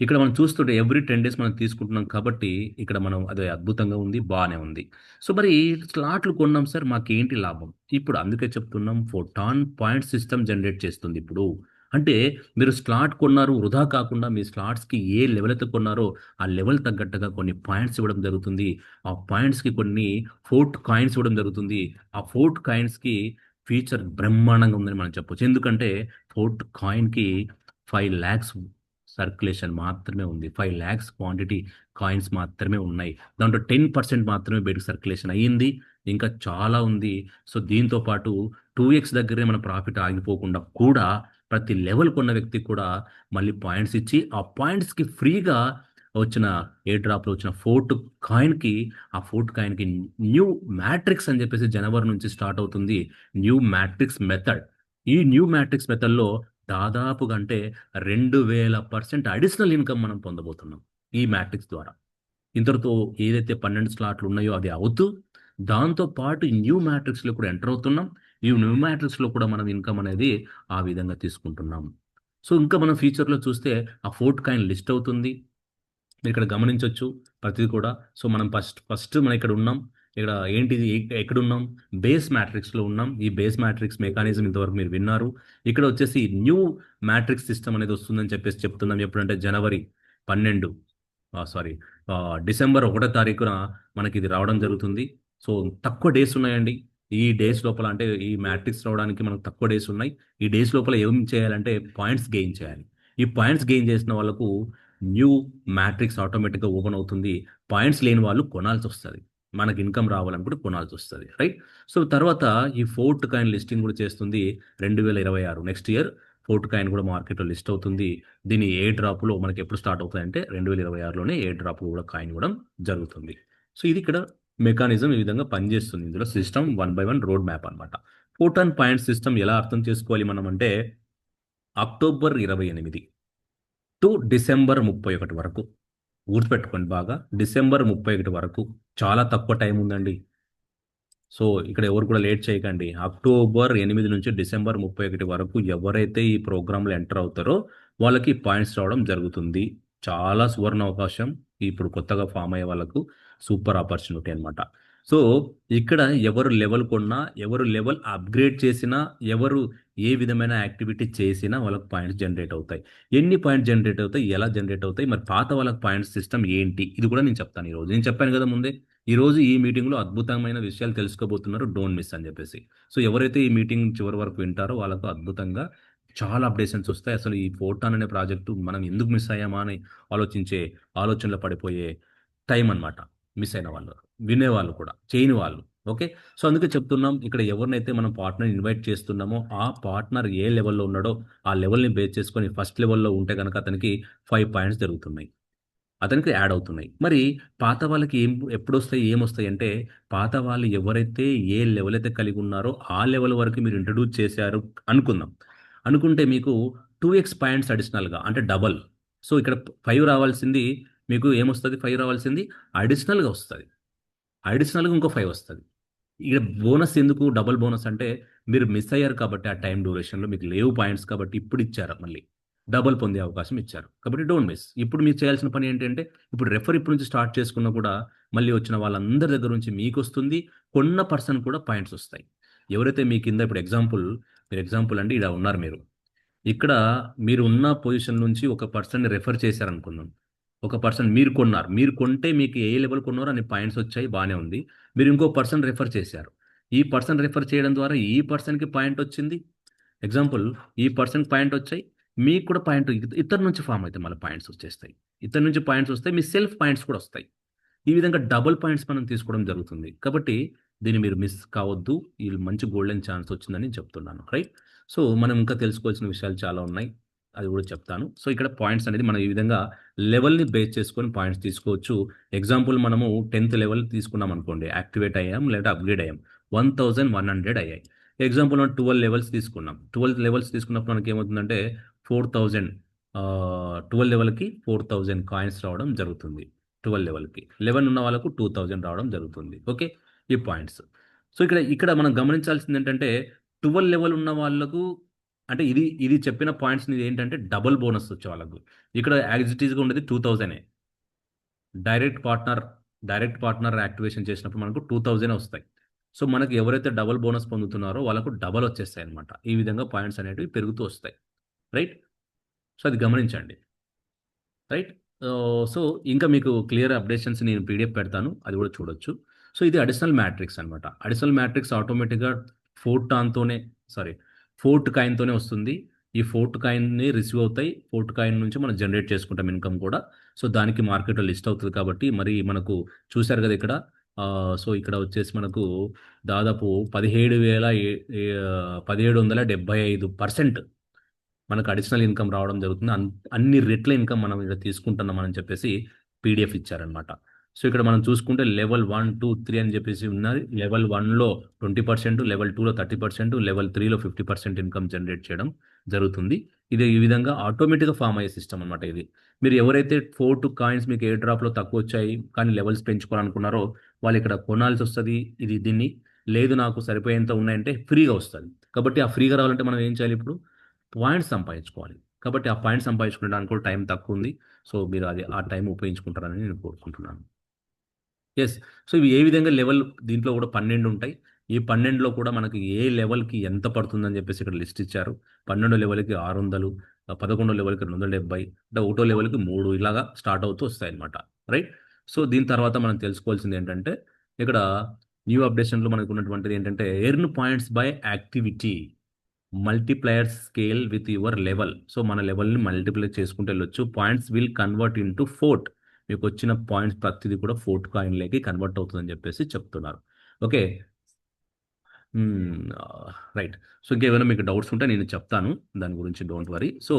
ఇక్కడ మనం చూస్తుంటే ఎవ్రీ 10 డేస్ మనం తీసుకుంటున్నాం కాబట్టి ఇక్కడ మనం అది అద్భుతంగా ఉంది. బానే ఉంది. సో, మరి స్లాట్లు కొన్నాం సార్, మాకేంటి లాభం? ఇప్పుడు అందుకే చెప్తున్నాం, ఫోటాన్ పాయింట్ సిస్టమ్ జనరేట్ చేస్తుంది ఇప్పుడు. అంటే మీరు స్లాట్ కొన్నారు, వృధా కాకుండా మీ స్లాట్స్‌కి ఏ లెవెల్ అయితే కొన్నారో ఆ లెవెల్ తగ్గట్టుగా కొన్ని పాయింట్స్ ఇవ్వడం జరుగుతుంది. ఆ పాయింట్స్‌కి కొన్ని ఫోర్ట్ కాయిన్స్ ఇవ్వడం జరుగుతుంది. ఆ ఫోర్ట్ కాయిన్స్‌కి ఫీచర్ బ్రహ్మాండంగా ఉందని మనం చెప్పొచ్చు. ఎందుకంటే ఫోర్ట్ కాయిన్‌కి 5,00,000 సర్క్యులేషన్ మాత్రమే ఉంది. 5,00,000 క్వాంటిటీ కాయిన్స్ మాత్రమే ఉన్నాయి. దాంట్లో 10% మాత్రమే బయటకి సర్క్యులేషన్ అయ్యింది. ఇంకా చాలా ఉంది. సో, దీంతో పాటు 2x దగ్గరే మన ప్రాఫిట్ ఆగిపోకుండా కూడా ప్రతి లెవెల్ కొన్న వ్యక్తికి కూడా మళ్ళీ పాయింట్స్ ఇచ్చి, ఆ పాయింట్స్‌కి ఫ్రీగా వచ్చిన ఎయిర్ డ్రాప్‌లో వచ్చిన ఆ ఫోర్ట్ కాయిన్‌కి న్యూ మ్యాట్రిక్స్ అని చెప్పేసి జనవరి నుంచి స్టార్ట్ అవుతుంది. New matrix method. ఈ న్యూ మ్యాట్రిక్స్ మెథడ్‌లో దాదాపుగా అంటే 2000% అడిషనల్ ఇన్కమ్ మనం పొందబోతున్నాం ఈ మ్యాట్రిక్స్ ద్వారా. ఇంతటితో ఏదైతే 12 స్లాట్లు ఉన్నాయో అది అవుతూ, దాంతో పాటు న్యూ మ్యాట్రిక్స్‌లో కూడా ఎంటర్ అవుతున్నాం. ఈ న్యూ మ్యాట్రిక్స్‌లో కూడా మనం ఇన్కమ్ అనేది ఆ విధంగా తీసుకుంటున్నాం. సో, ఇంకా మనం ఫ్యూచర్‌లో చూస్తే ఆ ఫోర్ట్ కాయిన్ లిస్ట్ అవుతుంది. మీరిక్కడ గమనించొచ్చు ప్రతిది కూడా. సో, మనం ఫస్ట్ ఫస్ట్ మనం ఇక్కడ ఉన్నాం. ఇక్కడ ఏంటిది ఎక్కడున్నాం? బేస్ మ్యాట్రిక్స్‌లో ఉన్నాం. ఈ బేస్ మ్యాట్రిక్స్ మెకానిజం ఇంతవరకు మీరు విన్నారు. ఇక్కడ వచ్చేసి న్యూ మ్యాట్రిక్స్ సిస్టమ్ అనేది వస్తుందని చెప్పేసి చెప్తున్నాం. ఎప్పుడంటే జనవరి 12 సారీ డిసెంబర్ 1 తారీఖున మనకిది రావడం జరుగుతుంది. సో, తక్కువ డేస్ ఉన్నాయండి. ఈ డేస్ లోపల అంటే ఈ మ్యాట్రిక్స్ రావడానికి మనకు తక్కువ డేస్ ఉన్నాయి. ఈ డేస్ లోపల ఏం చేయాలంటే పాయింట్స్ గెయిన్ చేయాలి. ఈ పాయింట్స్ గెయిన్ చేసిన వాళ్ళకు న్యూ మ్యాట్రిక్స్ ఆటోమేటిక్‌గా ఓపెన్ అవుతుంది. పాయింట్స్ లేని వాళ్ళు కొనాల్సొస్తది. మనకి ఇన్‌కమ్ రావాలనుకుంటే కొనాల్సొస్తది. రైట్? సో, తర్వాత ఈ ఫోర్ట్ కాయిన్ లిస్టింగ్ కూడా చేస్తుంది 2026 నెక్స్ట్ ఇయర్ ఫోర్ట్ కాయిన్ కూడా మార్కెట్‌లో లిస్ట్ అవుతుంది. దీని ఎయిర్ డ్రాప్‌లో మనకెప్పుడు స్టార్ట్ అవుతాయంటే 2026లోనే ఎయిర్ డ్రాప్ కూడా కాయిన్ ఇవ్వడం జరుగుతుంది. సో, ఇది ఇక్కడ మెకానిజం ఈ విధంగా పనిచేస్తుంది. ఇందులో సిస్టమ్ 1 బై 1 రోడ్ మ్యాప్ అన్నమాట. ఫోటాన్ పాయింట్ సిస్టమ్ ఎలా అర్థం చేసుకోవాలి మనం అంటే అక్టోబర్ 28 టు డిసెంబర్ 31 వరకు. గుర్తుపెట్టుకోండి బాగా, డిసెంబర్ 31 వరకు. చాలా తక్కువ టైం ఉందండి. సో ఇక్కడ ఎవరు కూడా లేట్ చేయకండి. అక్టోబర్ 8 నుంచి డిసెంబర్ 31 వరకు ఎవరైతే ఈ ప్రోగ్రాంలో ఎంటర్ అవుతారో వాళ్ళకి పాయింట్స్ రావడం జరుగుతుంది. చాలా సువర్ణ అవకాశం. ఇప్పుడు కొత్తగా ఫామ్ అయ్యే వాళ్ళకు సూపర్ ఆపర్చునిటీ అన్నమాట. సో ఇక్కడ ఎవరు లెవెల్ కొన్నా, ఎవరు లెవెల్ అప్గ్రేడ్ చేసినా, ఎవరు ఏ విధమైన యాక్టివిటీ చేసినా వాళ్ళకి పాయింట్స్ జనరేట్ అవుతాయి. ఎన్ని పాయింట్స్ జనరేట్ అవుతాయి, ఎలా జనరేట్ అవుతాయి, మరి పాత వాళ్ళకి పాయింట్స్ సిస్టమ్ ఏంటి, ఇది కూడా నేను చెప్తాను ఈరోజు. నేను చెప్పాను కదా ముందే, ఈరోజు ఈ మీటింగ్లో అద్భుతమైన విషయాలు తెలుసుకోబోతున్నారు, డోంట్ మిస్ అని చెప్పేసి. సో ఎవరైతే ఈ మీటింగ్ చివరి వరకు వింటారో వాళ్ళకు అద్భుతంగా చాలా అప్డేషన్స్ వస్తాయి. అసలు ఈ ఫోర్టాన్ అనే ప్రాజెక్టు మనం ఎందుకు మిస్ అయ్యామా అని ఆలోచించే ఆలోచనలో పడిపోయే టైం అన్నమాట. మిస్ అయిన వాళ్ళు, వినేవాళ్ళు కూడా, చేయని వాళ్ళు. ఓకే. సో అందుకే చెప్తున్నాం, ఇక్కడ ఎవరినైతే మనం పార్ట్నర్ ఇన్వైట్ చేస్తున్నామో ఆ పార్ట్నర్ ఏ లెవెల్లో ఉన్నాడో ఆ లెవెల్ని బేస్ చేసుకొని ఫస్ట్ లెవెల్లో ఉంటే కనుక అతనికి 5 పాయింట్స్ జరుగుతున్నాయి, అతనికి యాడ్ అవుతున్నాయి. మరి పాత వాళ్ళకి ఎప్పుడొస్తాయి, ఏమొస్తాయి అంటే, పాత వాళ్ళు ఎవరైతే ఏ లెవెల్ అయితే కలిగి ఉన్నారో ఆ లెవెల్ వరకు మీరు ఇంట్రడ్యూస్ చేశారు అనుకుందాం. అనుకుంటే మీకు 2x పాయింట్స్ అడిషనల్గా, అంటే డబల్. సో ఇక్కడ 5 రావాల్సింది మీకు ఏమొస్తుంది, 5 రావాల్సింది అడిషనల్గా వస్తుంది. అడిషనల్గా ఇంకో 5 వస్తుంది. ఇక్కడ బోనస్ ఎందుకు, డబుల్ బోనస్ అంటే, మీరు మిస్ అయ్యారు కాబట్టి ఆ టైం డ్యూరేషన్లో మీకు లేవు పాయింట్స్ కాబట్టి ఇప్పుడు ఇచ్చారు, మళ్ళీ డబుల్ పొందే అవకాశం ఇచ్చారు. కాబట్టి డోంట్ మిస్. ఇప్పుడు మీరు చేయాల్సిన పని ఏంటంటే, ఇప్పుడు రెఫర్ ఇప్పుడు నుంచి స్టార్ట్ చేసుకున్నా కూడా మళ్ళీ వచ్చిన వాళ్ళందరి దగ్గర నుంచి మీకు వస్తుంది, కొన్న పర్సన్ కూడా పాయింట్స్ వస్తాయి. ఎవరైతే మీ కింద ఇప్పుడు ఎగ్జాంపుల్ అండి, ఇలా ఉన్నారు మీరు. ఇక్కడ మీరు ఉన్న పొజిషన్ నుంచి ఒక పర్సన్ని రెఫర్ చేశారనుకుందాం. ఒక పర్సన్ మీరు కొన్నారు. మీరు కొంటే మీకు ఏ లెవెల్ కొన్నారో అన్ని పాయింట్స్ వచ్చాయి, బాగానే ఉంది. మీరు ఇంకో పర్సన్ రెఫర్ చేశారు. ఈ పర్సన్ రెఫర్ చేయడం ద్వారా ఈ పర్సన్కి పాయింట్ వచ్చింది. ఎగ్జాంపుల్, ఈ పర్సన్కి పాయింట్ వచ్చాయి, మీకు కూడా పాయింట్ ఇతని నుంచి ఫామ్ అయితే మళ్ళీ పాయింట్స్ వచ్చేస్తాయి. ఇతని నుంచి పాయింట్స్ వస్తాయి, మీ సెల్ఫ్ పాయింట్స్ కూడా వస్తాయి. ఈ విధంగా డబుల్ పాయింట్స్ మనం తీసుకోవడం జరుగుతుంది. కాబట్టి దీన్ని మీరు మిస్ కావద్దు. ఈ మంచి గోల్డెన్ ఛాన్స్ వచ్చిందని చెప్తున్నాను, రైట్? సో మనం ఇంకా తెలుసుకోవాల్సిన విషయాలు చాలా ఉన్నాయి, అది కూడా చెప్తాను. సో ఇక్కడ పాయింట్స్ అనేది మనం ఈ విధంగా లెవెల్ని బేస్ చేసుకొని పాయింట్స్ తీసుకోవచ్చు. ఎగ్జాంపుల్, మనము 10th లెవెల్ తీసుకున్నాం అనుకోండి, యాక్టివేట్ అయ్యాం లేదా అప్గ్రేడ్ అయ్యాం, 1100 అయ్యాయి. ఎగ్జాంపుల్ మనం 12 లెవెల్స్ తీసుకున్నాం. 12 లెవెల్స్ తీసుకున్నప్పుడు మనకి ఏమవుతుందంటే 4000, 12 లెవెల్కి 4000 కాయిన్స్ రావడం జరుగుతుంది. 12 లెవెల్కి 11 ఉన్న వాళ్ళకు 2000 రావడం జరుగుతుంది. ఓకే, ఈ పాయింట్స్. సో ఇక్కడ ఇక్కడ మనం గమనించాల్సింది ఏంటంటే, 12 లెవెల్ ఉన్న వాళ్ళకు, అంటే ఇది ఇది చెప్పిన పాయింట్స్ ఏంటంటే డబుల్ బోనస్ వచ్చే వాళ్ళకు. ఇక్కడ యాజ్ ఇట్ ఈస్గా ఉండేది 2000. Direct partner direct partner activation చేసినప్పుడు మనకు 2000 వస్తాయి. సో మనకి ఎవరైతే డబుల్ బోనస్ పొందుతున్నారో వాళ్ళకు డబల్ వచ్చేస్తాయి అనమాట. ఈ విధంగా పాయింట్స్ అనేటివి పెరుగుతూ వస్తాయి, రైట్? సో అది గమనించండి, రైట్? సో ఇంకా మీకు క్లియర్ అప్డేషన్స్ నేను పీడిఎఫ్ పెడతాను, అది కూడా చూడొచ్చు. సో ఇది అడిషనల్ మ్యాట్రిక్స్ అనమాట. అడిషనల్ మ్యాట్రిక్స్ ఆటోమేటిక్గా ఫోర్టాన్తోనే, సారీ, ఫోర్ట్ కాయిన్తోనే వస్తుంది. ఈ ఫోర్ట్ కాయిన్ని రిసీవ్ అవుతాయి, ఫోర్ట్ కాయిన్ నుంచి మనం జనరేట్ చేసుకుంటాం ఇన్కమ్ కూడా. సో దానికి మార్కెట్లో లిస్ట్ అవుతుంది కాబట్టి, మరి మనకు చూశారు కదా ఇక్కడ. సో ఇక్కడ వచ్చేసి మనకు దాదాపు 1775% మనకు అడిషనల్ ఇన్కమ్ రావడం జరుగుతుంది. అన్ని రెట్ల ఇన్కమ్ మనం ఇక్కడ తీసుకుంటున్నామని చెప్పేసి పీడిఎఫ్ ఇచ్చారనమాట. సో ఇక్కడ మనం చూసుకుంటే లెవెల్ 1, 2, 3 అని చెప్పేసి ఉన్నది. లెవెల్ 1లో 20%, లెవెల్ 2లో 30%, లెవెల్ 3లో 50% ఇన్కమ్ జనరేట్ చేయడం జరుగుతుంది. ఇది ఈ విధంగా ఆటోమేటిక్గా ఫామ్ అయ్యే సిస్టమ్ అనమాట ఇది. మీరు ఎవరైతే 4 కాయిన్స్ మీకు ఎయిర్ డ్రాప్లో తక్కువ వచ్చాయి కానీ లెవెల్స్ పెంచుకోవాలనుకున్నారో వాళ్ళు ఇక్కడ కొనాల్సి వస్తుంది. దీన్ని లేదు నాకు సరిపోయేంత ఉన్నాయంటే ఫ్రీగా వస్తుంది. కాబట్టి ఆ ఫ్రీగా రావాలంటే మనం ఏం చేయాలి, ఇప్పుడు పాయింట్స్ సంపాదించుకోవాలి. కాబట్టి ఆ పాయింట్స్ సంపాదించుకోవడానికి కూడా టైం తక్కువ ఉంది. సో మీరు అది ఆ టైం ఉపయోగించుకుంటారని నేను కోరుకుంటున్నాను. ఎస్. సో ఇవి ఏ విధంగా లెవెల్, దీంట్లో కూడా 12 ఉంటాయి. ఈ 12లో కూడా మనకి ఏ లెవెల్కి ఎంత పడుతుందని చెప్పేసి ఇక్కడ లిస్ట్ ఇచ్చారు. 12 లెవెల్కి 600, 11 లెవెల్కి 270, అంటే ఒకటో లెవెల్కి 3, ఇలాగా స్టార్ట్ అవుతూ వస్తాయి అనమాట, రైట్? సో దీని తర్వాత మనం తెలుసుకోవాల్సింది ఏంటంటే, ఇక్కడ న్యూ అప్డేషన్లో మనకు ఉన్నటువంటిది ఏంటంటే, earn points by activity, multiplier scale with your level. So మన లెవెల్ని మల్టిప్లై చేసుకుంటూ వెళ్ళొచ్చు. Points will convert into fort. మీకు వచ్చిన పాయింట్స్ ప్రతిదీ కూడా ఫోర్ట్ కాయిన్లోకి కన్వర్ట్ అవుతుందని చెప్పేసి చెప్తున్నారు. Okay, right. సో ఇంకేమైనా మీకు డౌట్స్ ఉంటే నేను చెప్తాను, దాని గురించి డోంట్ వరీ. సో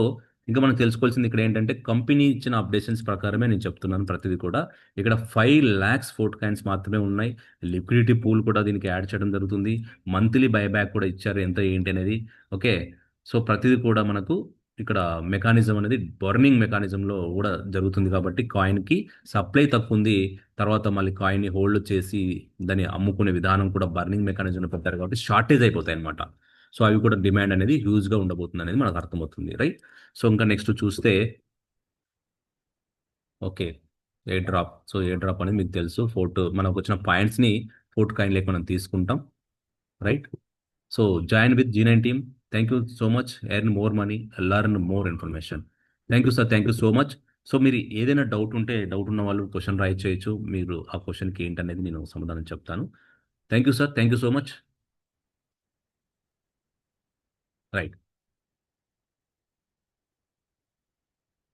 ఇంకా మనం తెలుసుకోవాల్సింది ఇక్కడ ఏంటంటే, కంపెనీ ఇచ్చిన అప్డేషన్స్ ప్రకారమే నేను చెప్తున్నాను ప్రతిదీ కూడా. ఇక్కడ 5 lakhs ఫోర్ట్ కాయిన్స్ మాత్రమే ఉన్నాయి. లిక్విడిటీ పూల్ కూడా దీనికి యాడ్ చేయడం జరుగుతుంది. మంత్లీ బైబ్యాక్ కూడా ఇచ్చారు, ఎంత ఏంటి అనేది. ఓకే, సో ప్రతిదీ కూడా మనకు ఇక్కడ మెకానిజం అనేది బర్నింగ్ మెకానిజంలో కూడా జరుగుతుంది కాబట్టి కాయిన్కి సప్లై తక్కువ ఉంది. తర్వాత మళ్ళీ కాయిన్ని హోల్డ్ చేసి దాన్ని అమ్ముకునే విధానం కూడా బర్నింగ్ మెకానిజంలో పెట్టారు కాబట్టి షార్టేజ్ అయిపోతాయి అనమాట. సో అవి కూడా డిమాండ్ అనేది హ్యూజ్గా ఉండబోతుంది అనేది మనకు అర్థమవుతుంది, రైట్? సో ఇంకా నెక్స్ట్ చూస్తే okay, air drop. So air drop అనేది మీకు తెలుసు, ఫోర్ట్ మనకు వచ్చిన పాయింట్స్ని ఫోర్ట్ కాయిన్ లేక మనం తీసుకుంటాం, right? So join with G9 team. Thank you so much. Earn more money, learn more information. Thank you sir, thank you so much. So మీరు ఏదైనా డౌట్ ఉంటే, డౌట్ ఉన్న వాళ్ళు క్వశ్చన్ రైట్ చేయొచ్చు. మీరు ఆ క్వశ్చన్కి ఏంటనేది నేను సమాధానం చెప్తాను. Thank you sir, thank you so much. Right.